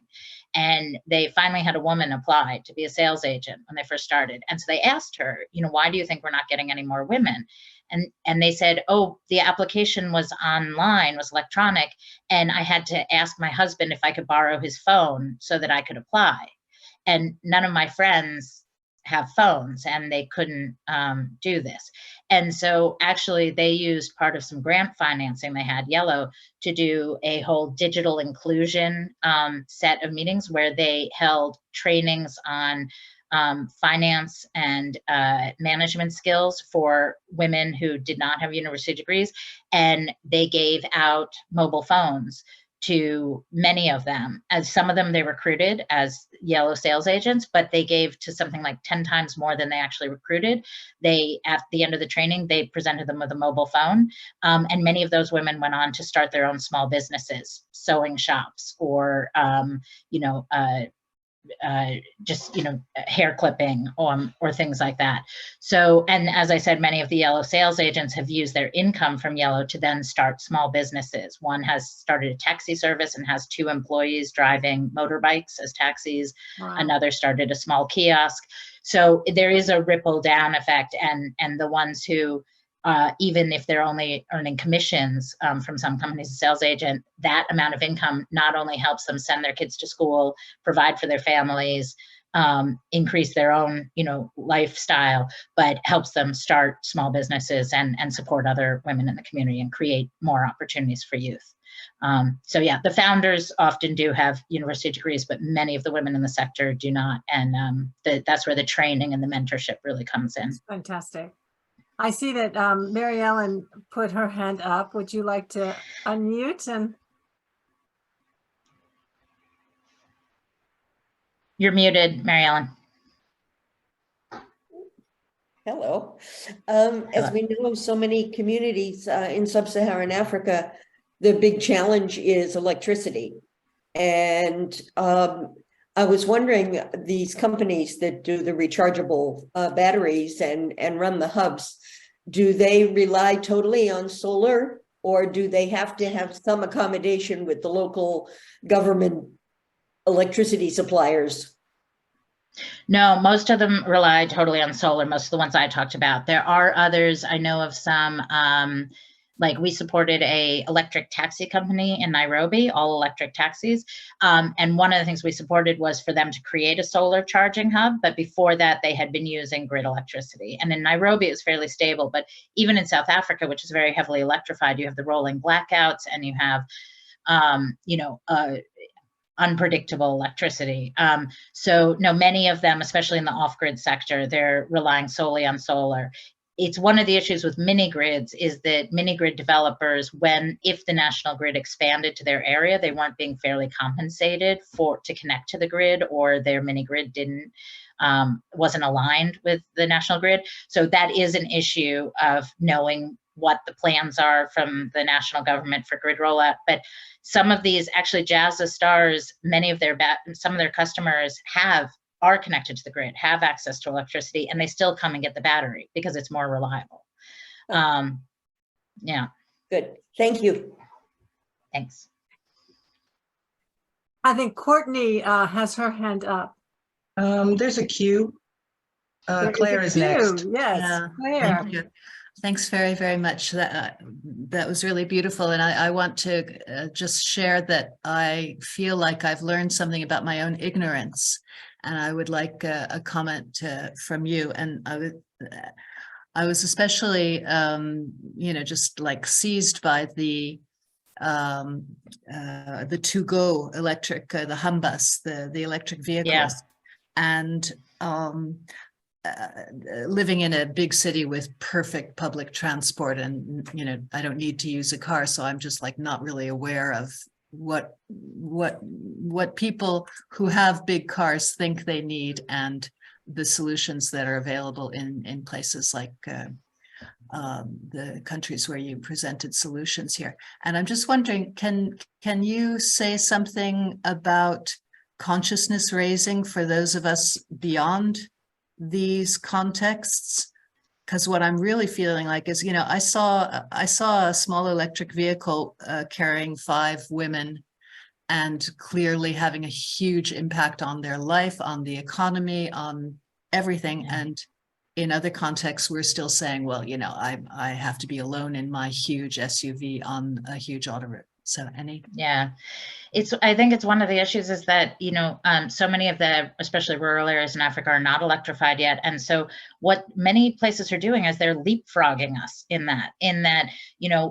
And they finally had a woman apply to be a sales agent when they first started. And so they asked her, you know, why do you think we're not getting any more women? And they said, oh, the application was online, was electronic, and I had to ask my husband if I could borrow his phone so that I could apply. And none of my friends have phones, and they couldn't do this. And so actually they used part of some grant financing they had, Yellow, to do a whole digital inclusion set of meetings where they held trainings on finance and management skills for women who did not have university degrees. And they gave out mobile phones to many of them. As some of them they recruited as Yellow sales agents, but they gave to something like 10 times more than they actually recruited. They, at the end of the training, they presented them with a mobile phone. And many of those women went on to start their own small businesses, sewing shops, or, you know, just, you know, hair clipping or things like that. So, and as I said, many of the Yellow sales agents have used their income from Yellow to then start small businesses. One has started a taxi service and has 2 employees driving motorbikes as taxis. Wow. Another started a small kiosk. So there is a ripple down effect, and the ones who even if they're only earning commissions from some companies, a sales agent, that amount of income not only helps them send their kids to school, provide for their families, increase their own, lifestyle, but helps them start small businesses and support other women in the community and create more opportunities for youth. So yeah, the founders often do have university degrees, but many of the women in the sector do not. And that's where the training and the mentorship really comes in. Fantastic. I see that Mary Ellen put her hand up. Would you like to unmute? And you're muted, Mary Ellen. Hello. As we know, so many communities in sub-Saharan Africa, the big challenge is electricity. And I was wondering, these companies that do the rechargeable batteries and run the hubs, do they rely totally on solar, or do they have to have some accommodation with the local government electricity suppliers? No, most of them rely totally on solar, most of the ones I talked about. There are others, I know of some, like we supported a electric taxi company in Nairobi, all electric taxis. And one of the things we supported was for them to create a solar charging hub. But before that, they had been using grid electricity. And in Nairobi, it was fairly stable. But even in South Africa, which is very heavily electrified, you have the rolling blackouts and you have, unpredictable electricity. So no, many of them, especially in the off-grid sector, they're relying solely on solar. It's one of the issues with mini grids is that mini grid developers, if the national grid expanded to their area, they weren't being fairly compensated to connect to the grid, or their mini grid wasn't aligned with the national grid. So that is an issue of knowing what the plans are from the national government for grid rollout. But some of these, actually Jazza Stars, some of their customers are connected to the grid, have access to electricity, and they still come and get the battery because it's more reliable. Yeah. Good. Thank you. Thanks. I think Courtney has her hand up. There's a queue. Claire is next. Yes, Yeah, Claire. Thank you. Thanks very, very much. That was really beautiful. And I want to just share that I feel like I've learned something about my own ignorance. And I would like a comment from you. And I was especially, just like seized by the to-go electric, the Humbus, the electric vehicles. Yeah. And living in a big city with perfect public transport, and I don't need to use a car, so I'm just like not really aware of what people who have big cars think they need, and the solutions that are available in places like the countries where you presented solutions here. And I'm just wondering, can you say something about consciousness raising for those of us beyond these contexts? Because what I'm really feeling like is, I saw a small electric vehicle carrying 5 women, and clearly having a huge impact on their life, on the economy, on everything. And in other contexts, we're still saying, well, I have to be alone in my huge SUV on a huge auto route. So Yeah, I think it's one of the issues is that, so many of especially rural areas in Africa are not electrified yet. And so what many places are doing is they're leapfrogging us in that,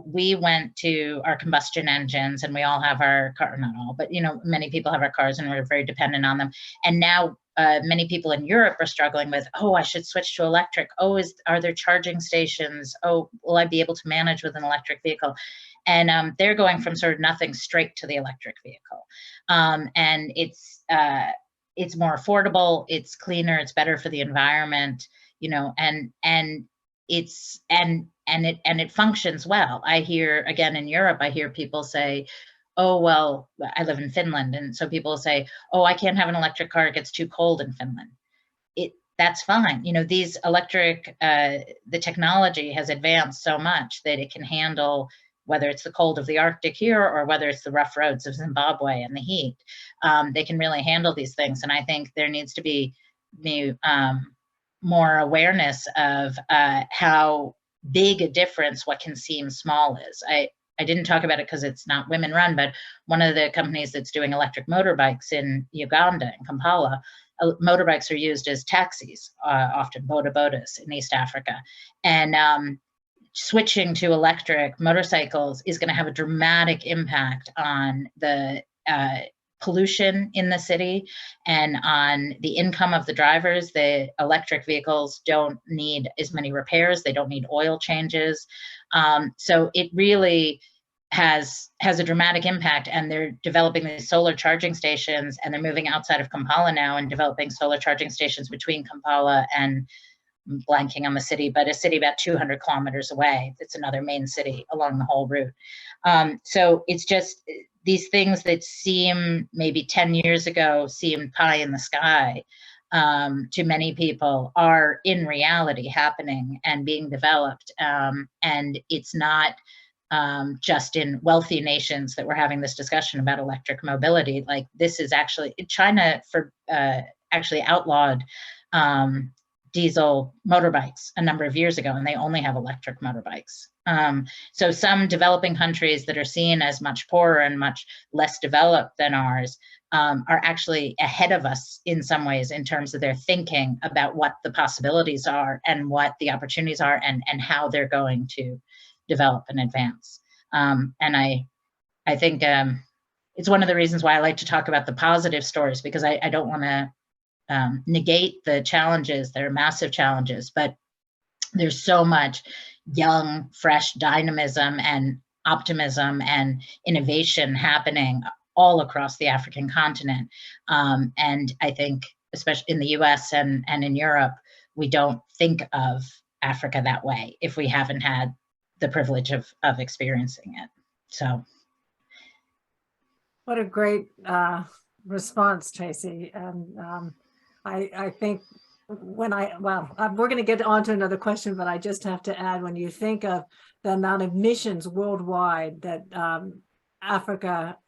we went to our combustion engines, and we all have our car, not all, but, many people have our cars and we're very dependent on them. And now many people in Europe are struggling with, I should switch to electric. Are there charging stations? Will I be able to manage with an electric vehicle? And they're going from sort of nothing straight to the electric vehicle. And it's more affordable, it's cleaner, it's better for the environment, and it functions well. I hear, again, in Europe, I hear people say, well, I live in Finland. And so people say, I can't have an electric car, it gets too cold in Finland. That's fine. These electric, the technology has advanced so much that it can handle, whether it's the cold of the Arctic here or whether it's the rough roads of Zimbabwe and the heat. They can really handle these things. And I think there needs to be more awareness of how big a difference what can seem small is. I didn't talk about it because it's not women run, but one of the companies that's doing electric motorbikes in Uganda, in Kampala, motorbikes are used as taxis, often bodabodas in East Africa. And switching to electric motorcycles is going to have a dramatic impact on the pollution in the city and on the income of the drivers. The electric vehicles don't need as many repairs. They don't need oil changes. So it really has a dramatic impact, and they're developing these solar charging stations, and they're moving outside of Kampala now and developing solar charging stations between Kampala and, I'm blanking on the city, but a city about 200 kilometers away. It's another main city along the whole route. So it's just these things that seem maybe 10 years ago seemed pie in the sky to many people are in reality happening and being developed. And it's not just in wealthy nations that we're having this discussion about electric mobility. Like, this is actually, China actually outlawed diesel motorbikes a number of years ago, and they only have electric motorbikes. So some developing countries that are seen as much poorer and much less developed than ours are actually ahead of us in some ways in terms of their thinking about what the possibilities are and what the opportunities are, and how they're going to develop and advance. And I think it's one of the reasons why I like to talk about the positive stories, because I don't want to negate the challenges. There are massive challenges, but there's so much young, fresh dynamism and optimism and innovation happening all across the African continent. And I think, especially in the US and in Europe, we don't think of Africa that way if we haven't had the privilege of experiencing it. So. What a great response, Tracy. And I think we're going to get on to another question, but I just have to add, when you think of the amount of emissions worldwide that Africa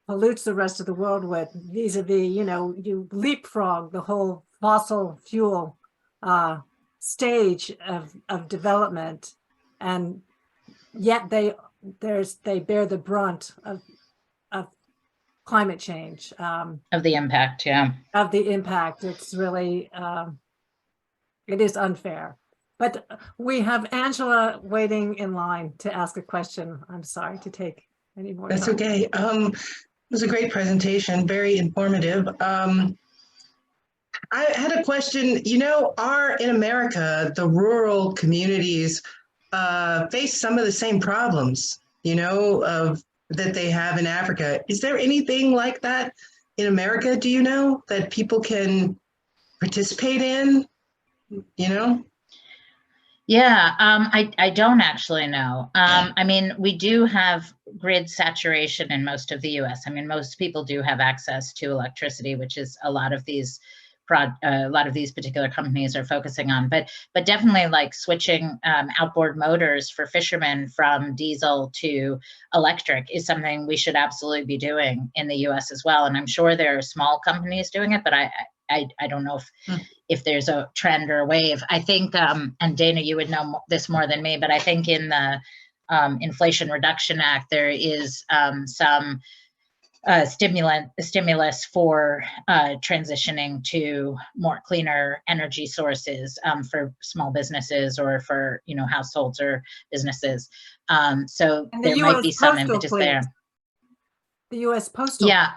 pollutes the rest of the world with, vis-a-vis, you leapfrog the whole fossil fuel stage of development, and yet they bear the brunt of climate change, of the impact. Yeah. Of the impact. It's really, it is unfair. But we have Angela waiting in line to ask a question. I'm sorry to take any more time. That's okay. It was a great presentation, very informative. I had a question. In America, the rural communities face some of the same problems, that they have in Africa. Is there anything like that in America, do you know, that people can participate in, Yeah, I don't actually know. I mean, we do have grid saturation in most of the US. I mean, most people do have access to electricity, which is a lot of these particular companies are focusing on, but definitely, like, switching outboard motors for fishermen from diesel to electric is something we should absolutely be doing in the US as well. And I'm sure there are small companies doing it, but I don't know if there's a trend or a wave. I think, and Dana, you would know this more than me, but I think in the Inflation Reduction Act, there is some stimulus for transitioning to more cleaner energy sources for small businesses or for households or businesses. So there might be some impetus there. The U.S. Postal. Yeah.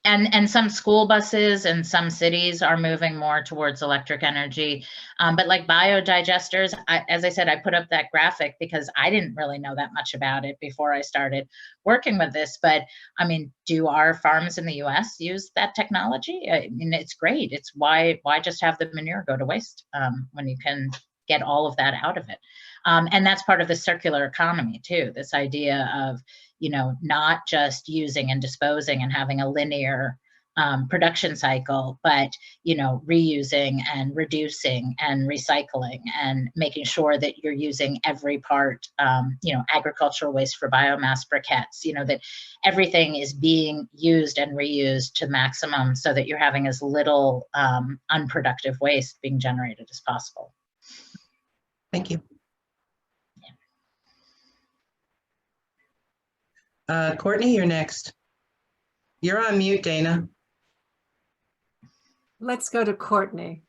And some school buses and some cities are moving more towards electric energy. But like biodigesters, as I said, I put up that graphic because I didn't really know that much about it before I started working with this. But I mean, do our farms in the US use that technology? I mean, it's great. It's why just have the manure go to waste when you can get all of that out of it? And that's part of the circular economy too, this idea of not just using and disposing and having a linear production cycle, but reusing and reducing and recycling and making sure that you're using every part, agricultural waste for biomass briquettes, that everything is being used and reused to maximum so that you're having as little unproductive waste being generated as possible. Thank you. Courtney, you're next. You're on mute, Dana. Let's go to Courtney.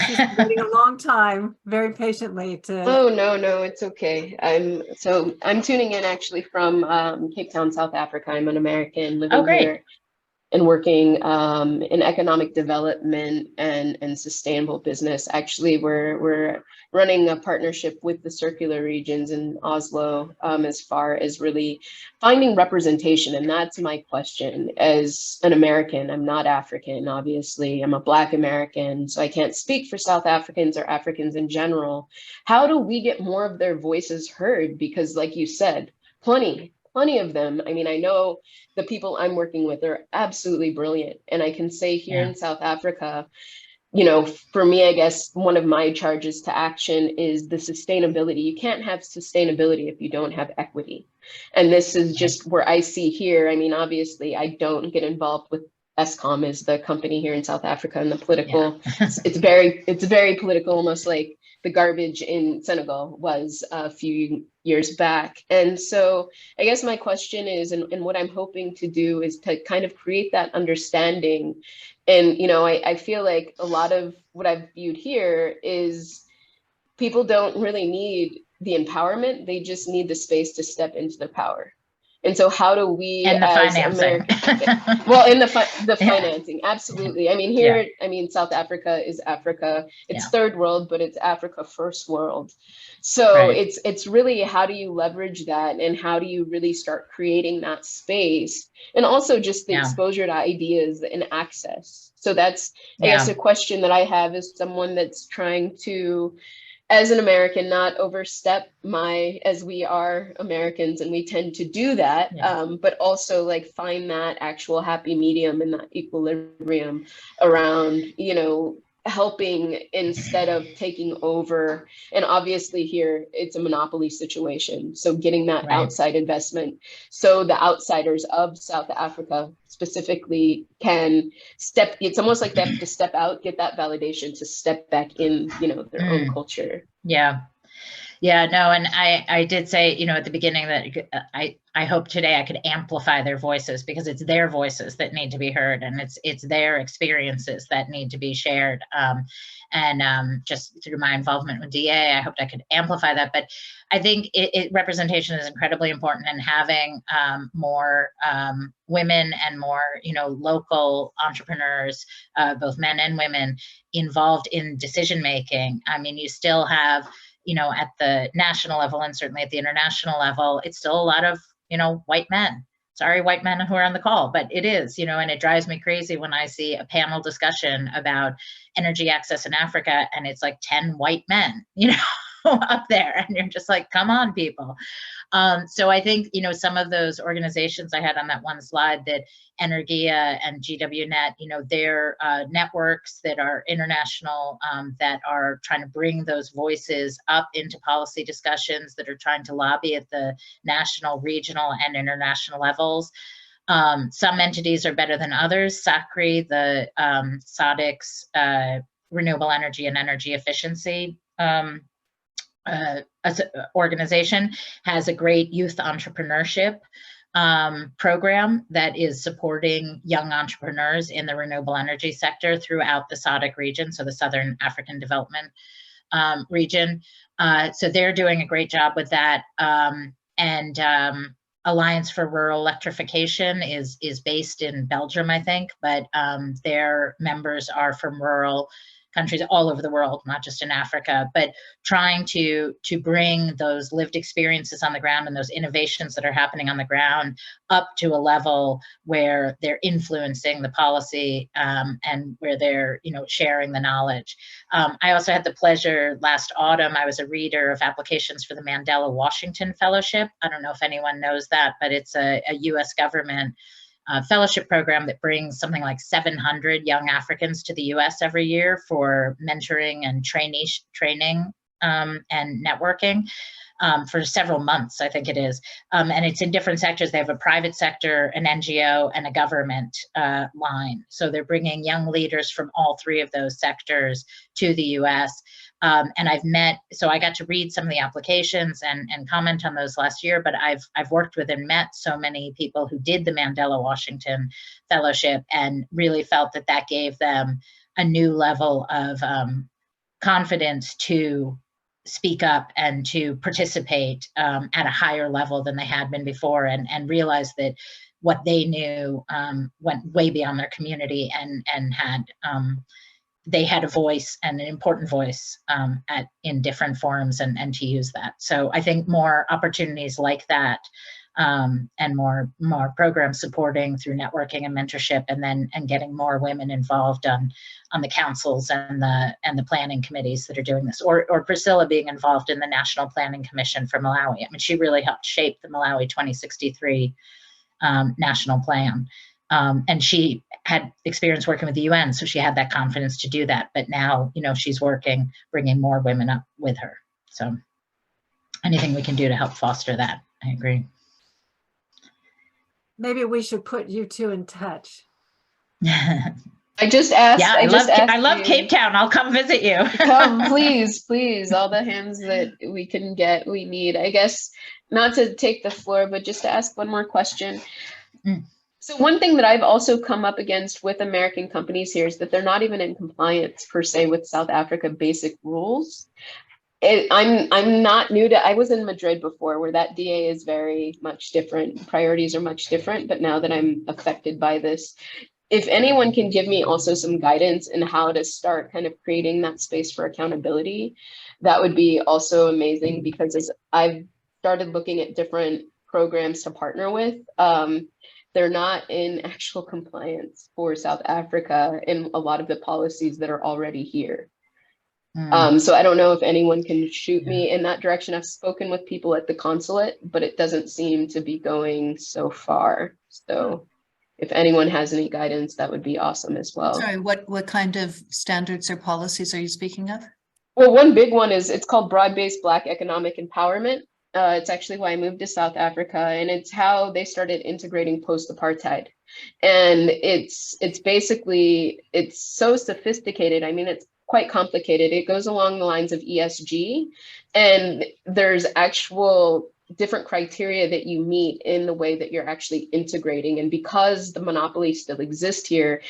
She's been waiting a long time, very patiently to. Oh, no, it's okay. I'm tuning in actually from Cape Town, South Africa. I'm an American living here and working in economic development and sustainable business. Actually, we're running a partnership with the circular regions in Oslo as far as really finding representation. And that's my question. As an American, I'm not African, obviously. I'm a Black American, so I can't speak for South Africans or Africans in general. How do we get more of their voices heard? Because like you said, plenty of them. I mean, I know the people I'm working with are absolutely brilliant. And I can say here in South Africa, you know, for me, I guess one of my charges to action is the sustainability. You can't have sustainability if you don't have equity. And this is just where I see here. I mean, obviously, I don't get involved with Eskom is the company here in South Africa and the political, it's very political, almost like the garbage in Senegal was a few years back. And so I guess my question is, and what I'm hoping to do is to kind of create that understanding. And, you know, I feel like a lot of what I've viewed here is people don't really need the empowerment. They just need the space to step into the power. And so how do we, and the as financing. well, in the financing, absolutely. I mean, here, I mean, South Africa is Africa. It's third world, but it's Africa first world. So it's really, how do you leverage that, and how do you really start creating that space, and also just the exposure to ideas and access. So that's, I guess, a question that I have as someone that's trying to, as an American, not overstep as we are Americans and we tend to do that, but also like find that actual happy medium and that equilibrium around, you know, helping instead of taking over. And obviously here it's a monopoly situation. So getting that outside investment, so the outsiders of South Africa specifically can step, it's almost like they have to step out, get that validation to step back in, you know, their own culture. Yeah, no, and I did say, you know, at the beginning that I hope today I could amplify their voices, because it's their voices that need to be heard, and it's their experiences that need to be shared. Just through my involvement with DA, I hoped I could amplify that. But I think representation is incredibly important, and having more women and more, you know, local entrepreneurs, both men and women, involved in decision making. I mean, you still have, you know, at the national level and certainly at the international level, it's still a lot of, you know, white men. Sorry, white men who are on the call, but it is, you know, and it drives me crazy when I see a panel discussion about energy access in Africa and it's like 10 white men, you know, up there, and you're just like, come on, people. So I think, you know, some of those organizations I had on that one slide, that Energia and GWNet, you know, they're networks that are international, that are trying to bring those voices up into policy discussions, that are trying to lobby at the national, regional, and international levels. Some entities are better than others. SACRI, the SADC's Renewable Energy and Energy Efficiency organization, has a great youth entrepreneurship program that is supporting young entrepreneurs in the renewable energy sector throughout the SADC region, so the Southern African Development region. So they're doing a great job with that. Alliance for Rural Electrification is based in Belgium, I think, but their members are from rural countries all over the world, not just in Africa, but trying to bring those lived experiences on the ground and those innovations that are happening on the ground up to a level where they're influencing the policy, and where they're, you know, sharing the knowledge. I also had the pleasure last autumn, I was a reader of applications for the Mandela Washington Fellowship. I don't know if anyone knows that, but it's a US government fellowship program that brings something like 700 young Africans to the US every year for mentoring and training and networking for several months, I think it is. And it's in different sectors. They have a private sector, an NGO, and a government line. So they're bringing young leaders from all three of those sectors to the US. And so I got to read some of the applications and comment on those last year, but I've worked with and met so many people who did the Mandela Washington Fellowship, and really felt that gave them a new level of confidence to speak up and to participate at a higher level than they had been before, and realize that what they knew went way beyond their community, and had they had a voice, and an important voice in different forums, and to use that. So I think more opportunities like that, and more programs supporting through networking and mentorship, and getting more women involved on the councils and the planning committees that are doing this, or Priscilla being involved in the National Planning Commission for Malawi. I mean, she really helped shape the Malawi 2063 national plan. And she had experience working with the UN, so she had that confidence to do that. But now, she's bringing more women up with her. So anything we can do to help foster that, I agree. Maybe we should put you two in touch. I just asked. Yeah, I love Cape Town. I'll come visit you. Come, please, please. All the hands that we can get, we need. I guess not to take the floor, but just to ask one more question. So one thing that I've also come up against with American companies here is that they're not even in compliance per se with South Africa basic rules. I'm not new to, I was in Madrid before, where that DA is very much different. Priorities are much different, but now that I'm affected by this, if anyone can give me also some guidance in how to start kind of creating that space for accountability, that would be also amazing, because as I've started looking at different programs to partner with, they're not in actual compliance for South Africa in a lot of the policies that are already here. So I don't know if anyone can shoot me in that direction. I've spoken with people at the consulate, but it doesn't seem to be going so far. So if anyone has any guidance, that would be awesome as well. Sorry, what kind of standards or policies are you speaking of? Well, one big one is, it's called Broad-Based Black Economic Empowerment. It's actually why I moved to South Africa, and it's how they started integrating post-apartheid. And it's basically, it's so sophisticated. I mean, it's quite complicated. It goes along the lines of ESG, and there's actual different criteria that you meet in the way that you're actually integrating. And because the monopoly still exists here,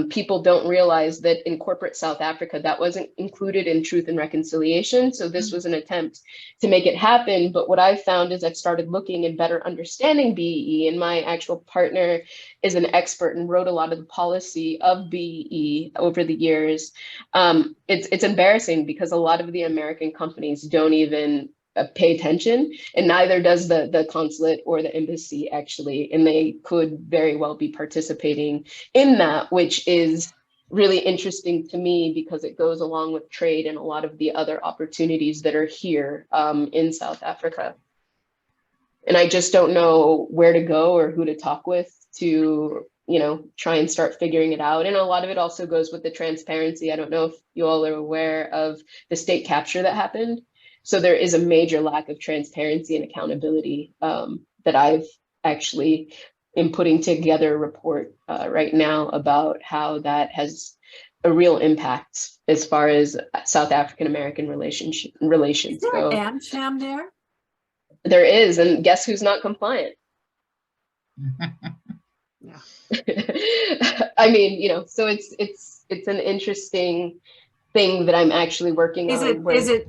people don't realize that in corporate South Africa, that wasn't included in Truth and Reconciliation. So this was an attempt to make it happen. But what I've found is I've started looking and better understanding BEE, and my actual partner is an expert and wrote a lot of the policy of BEE over the years. It's embarrassing, because a lot of the American companies don't even pay attention, and neither does the consulate or the embassy actually, and they could very well be participating in that, which is really interesting to me, because it goes along with trade and a lot of the other opportunities that are here in South Africa. And I just don't know where to go or who to talk with to, try and start figuring it out. And a lot of it also goes with the transparency. I don't know if you all are aware of the state capture that happened. So there is a major lack of transparency and accountability that I've actually am putting together a report right now about how that has a real impact as far as South African American relations go. Is there an AmCham there? There is, and guess who's not compliant? Yeah. I mean, so it's an interesting thing that I'm actually working on. Is it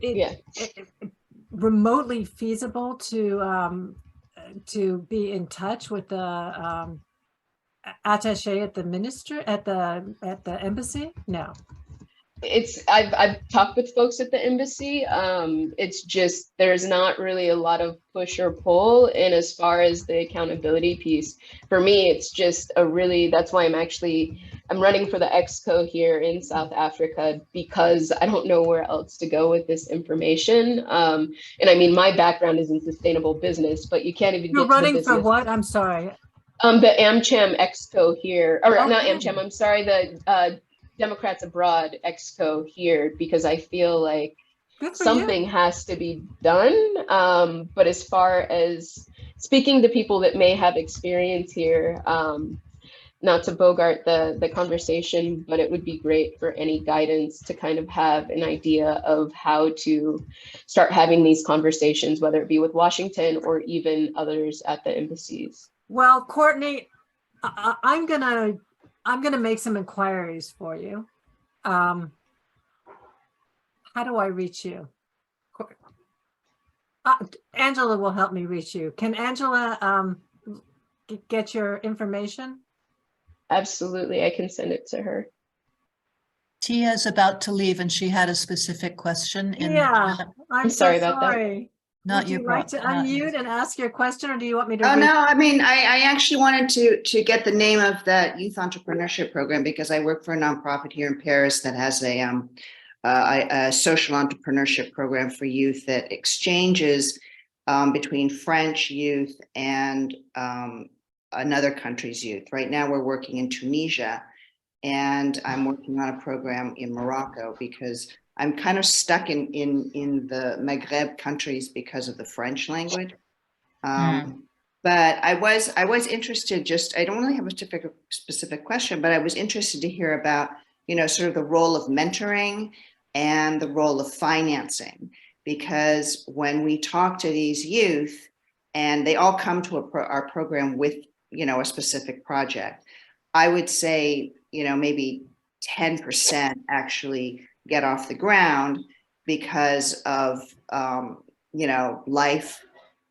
remotely feasible to be in touch with the attaché at the embassy? No. I've talked with folks at the embassy. It's just, there's not really a lot of push or pull. And as far as the accountability piece, for me, it's just that's why I'm running for the Exco here in South Africa, because I don't know where else to go with this information. And I mean, my background is in sustainable business, but you can't even You're running for what? I'm sorry. The AmCham Exco here, or Okay. not AmCham, I'm sorry, the Democrats Abroad Exco here, because I feel like something has to be done. But as far as speaking to people that may have experience here, not to bogart the conversation, but it would be great for any guidance to kind of have an idea of how to start having these conversations, whether it be with Washington or even others at the embassies. Well, Courtney, I'm gonna make some inquiries for you, How do I reach you? Angela will help me reach you. Can Angela get your information? Absolutely, I can send it to her. Tia's about to leave and she had a specific question. Yeah, I'm so sorry about that. sorry. Not Would you your like to problem. unmute and ask your question, or do you want me to? Oh, read? no, I mean, I actually wanted to get the name of that youth entrepreneurship program because I work for a nonprofit here in Paris that has a social entrepreneurship program for youth that exchanges between French youth and another country's youth. Right now, we're working in Tunisia, and I'm working on a program in Morocco because I'm kind of stuck in the Maghreb countries because of the French language. But I was interested, I don't really have a specific question, but I was interested to hear about, sort of the role of mentoring and the role of financing, because when we talk to these youth and they all come to our program with, a specific project, I would say, maybe 10% actually get off the ground because of, life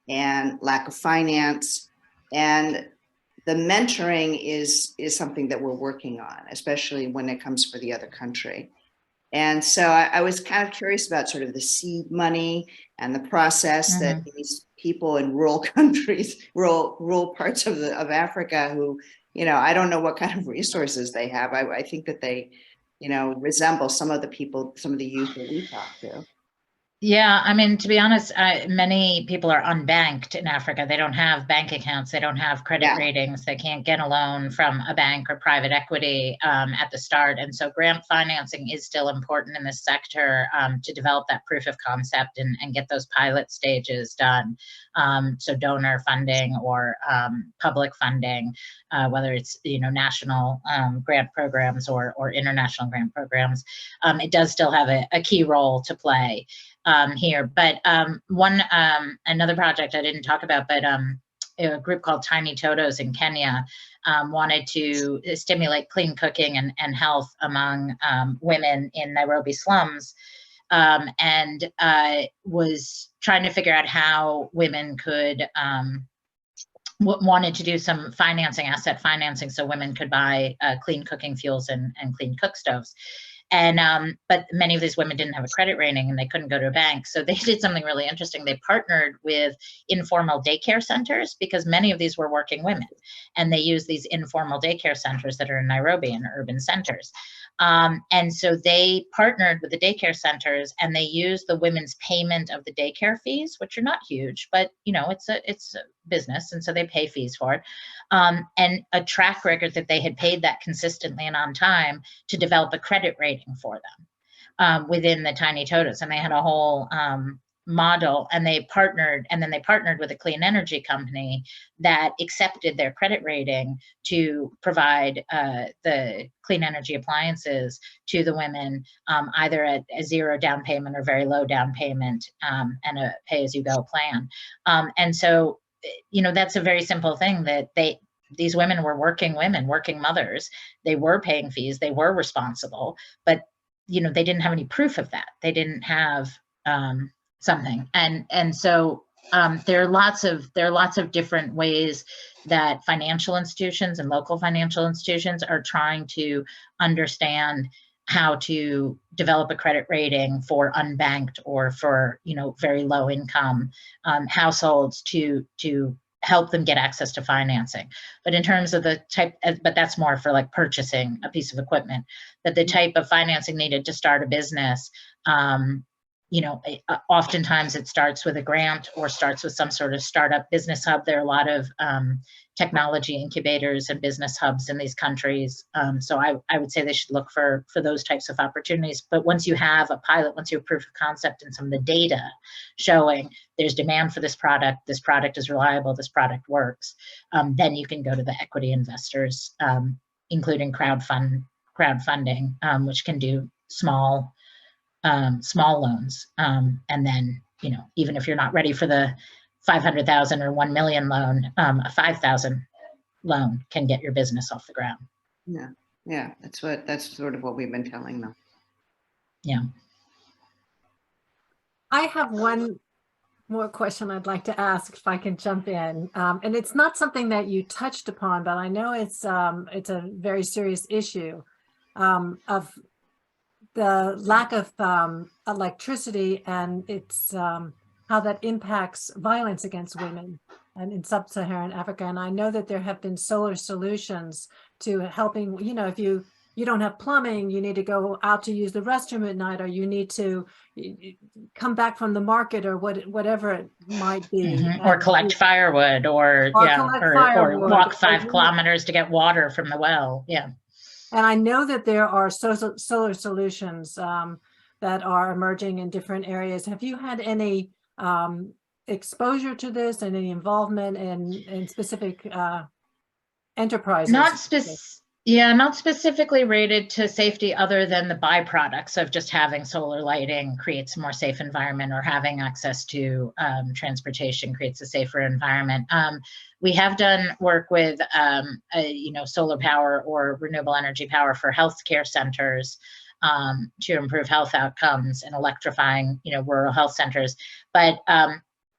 and lack of finance. And the mentoring is something that we're working on, especially when it comes for the other country. And so I was kind of curious about sort of the seed money and the process that these people in rural countries, rural parts of Africa who, I don't know what kind of resources they have. I think that they, resemble some of the youth that we talk to. Yeah, I mean, to be honest, many people are unbanked in Africa. They don't have bank accounts. They don't have credit ratings. They can't get a loan from a bank or private equity at the start. And so grant financing is still important in this sector to develop that proof of concept and get those pilot stages done. So donor funding or public funding, whether it's, national grant programs or international grant programs, it does still have a key role to play here. But another project I didn't talk about, but a group called Tiny Totos in Kenya wanted to stimulate clean cooking and health among women in Nairobi slums, and was trying to figure out how women could wanted to do some financing, asset financing, so women could buy clean cooking fuels and clean cook stoves. And but many of these women didn't have a credit rating and they couldn't go to a bank. So they did something really interesting. They partnered with informal daycare centers because many of these were working women, and they used these informal daycare centers that are in Nairobi in urban centers. And so they partnered with the daycare centers and they used the women's payment of the daycare fees, which are not huge, but it's a business, and so they pay fees for it, and a track record that they had paid that consistently and on time to develop a credit rating for them within the Tiny Totos. And they had a whole model, and they partnered with a clean energy company that accepted their credit rating to provide the clean energy appliances to the women, either at a zero down payment or very low down payment, and a pay-as-you-go plan. And so, that's a very simple thing that these women were working women, working mothers. They were paying fees, they were responsible, but they didn't have any proof of that. They didn't have something. And so there are lots of different ways that financial institutions and local financial institutions are trying to understand how to develop a credit rating for unbanked or for very low income households to help them get access to financing. But in terms of the type, but that's more for like purchasing a piece of equipment, but the type of financing needed to start a business, oftentimes it starts with a grant or starts with some sort of startup business hub. There are a lot of technology incubators and business hubs in these countries. So I would say they should look for those types of opportunities. But once you have a pilot, once you have proof of concept and some of the data showing there's demand for this product is reliable, this product works, then you can go to the equity investors, including crowdfunding, which can do small loans. And then, even if you're not ready for the 500,000 or 1 million loan, a 5,000 loan can get your business off the ground. Yeah. That's sort of what we've been telling them. Yeah. I have one more question I'd like to ask, if I can jump in. And it's not something that you touched upon, but I know it's a very serious issue of the lack of electricity, and it's how that impacts violence against women and in sub-Saharan Africa. And I know that there have been solar solutions to helping, you know, if you don't have plumbing, you need to go out to use the restroom at night, or you need to come back from the market, or whatever it might be. Or collect firewood, or walk 5 kilometers to get water from the well. Yeah. And I know that there are solar solutions that are emerging in different areas. Have you had any exposure to this and any involvement in specific enterprises? Not specifically rated to safety, other than the byproducts of just having solar lighting creates a more safe environment, or having access to transportation creates a safer environment. We have done work with solar power or renewable energy power for healthcare centers to improve health outcomes and electrifying, rural health centers. But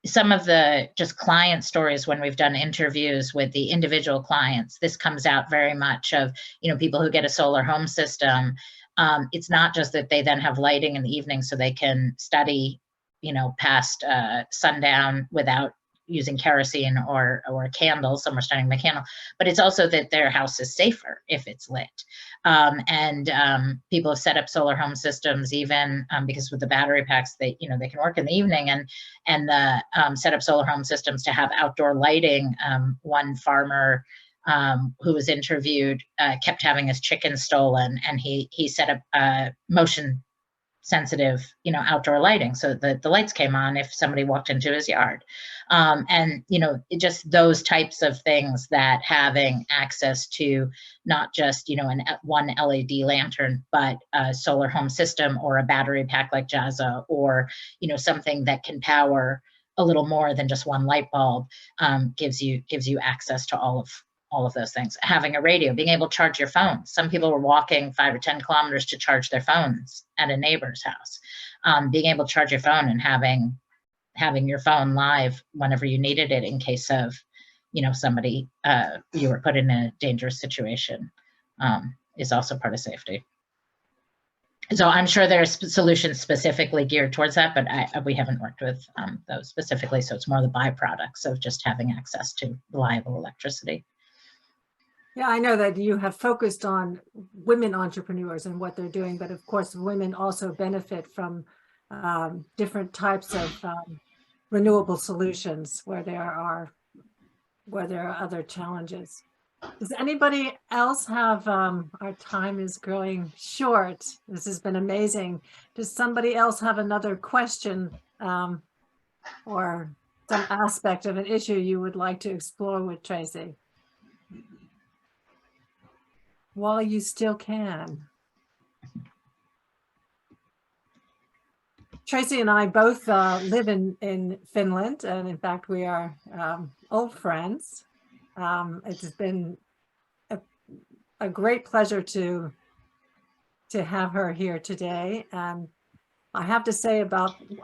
some of the just client stories, when we've done interviews with the individual clients, this comes out very much of, people who get a solar home system. It's not just that they then have lighting in the evening so they can study, past sundown without using kerosene or candles. Some are starting with candle, but it's also that their house is safer if it's lit. People have set up solar home systems, even because with the battery packs, they can work in the evening, and set up solar home systems to have outdoor lighting. One farmer who was interviewed kept having his chickens stolen, and he set up motion sensitive, outdoor lighting, so that the lights came on if somebody walked into his yard. Just those types of things, that having access to not just, one LED lantern, but a solar home system or a battery pack like Jazza, or, something that can power a little more than just one light bulb, gives you access to all of those things. Having a radio, being able to charge your phone. Some people were walking 5 or 10 kilometers to charge their phones at a neighbor's house. Being able to charge your phone and having your phone live whenever you needed it, in case of, somebody, you were put in a dangerous situation, is also part of safety. So I'm sure there's solutions specifically geared towards that, but we haven't worked with those specifically. So it's more the byproducts of just having access to reliable electricity. Yeah, I know that you have focused on women entrepreneurs and what they're doing, but of course, women also benefit from different types of renewable solutions where there are other challenges. Does anybody else have, our time is growing short. This has been amazing. Does somebody else have another question or some aspect of an issue you would like to explore with Tracy? While you still can. Tracy and I both live in Finland, and in fact, we are old friends. It's been a great pleasure to have her here today. And I have to say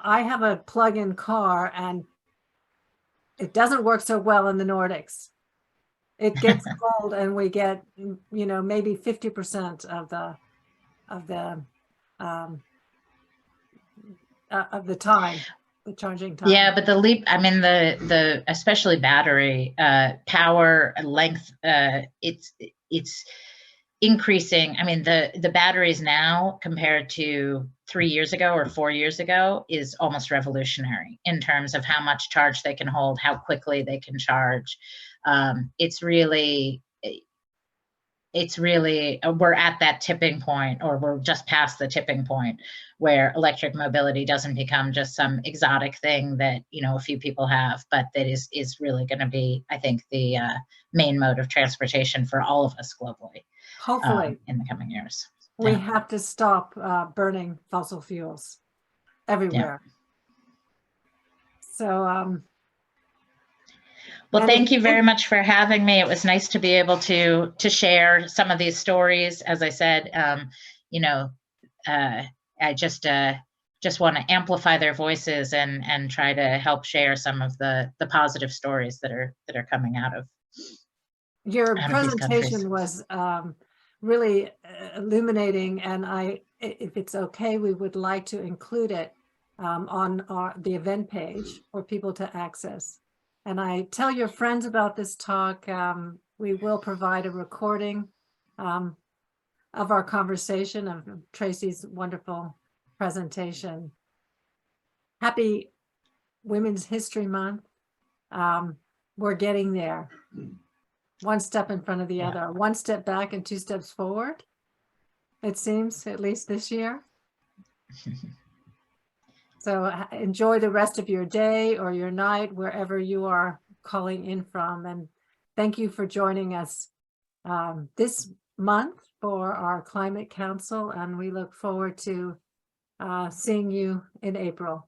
I have a plug-in car, and it doesn't work so well in the Nordics. It gets cold, and we get, maybe 50% of the time, the charging time. Yeah, but the especially battery power length, it's increasing. The batteries now compared to 3 years ago or 4 years ago is almost revolutionary in terms of how much charge they can hold, how quickly they can charge. It's really, we're at that tipping point, or we're just past the tipping point, where electric mobility doesn't become just some exotic thing that, a few people have, but that is really going to be, I think, the main mode of transportation for all of us globally. Hopefully. In the coming years. We have to stop burning fossil fuels everywhere. Yeah. So, well, thank you very much for having me. It was nice to be able to share some of these stories. As I said, I just want to amplify their voices and try to help share some of the positive stories that are coming out of your these countries. presentation was really illuminating, and if it's okay, we would like to include it on the event page for people to access. And I tell your friends about this talk. We will provide a recording of our conversation, of Tracy's wonderful presentation. Happy Women's History Month. We're getting there. One step in front of the other, one step back and two steps forward. It seems, at least this year. So enjoy the rest of your day or your night, wherever you are calling in from. And thank you for joining us this month for our Climate Council. And we look forward to seeing you in April.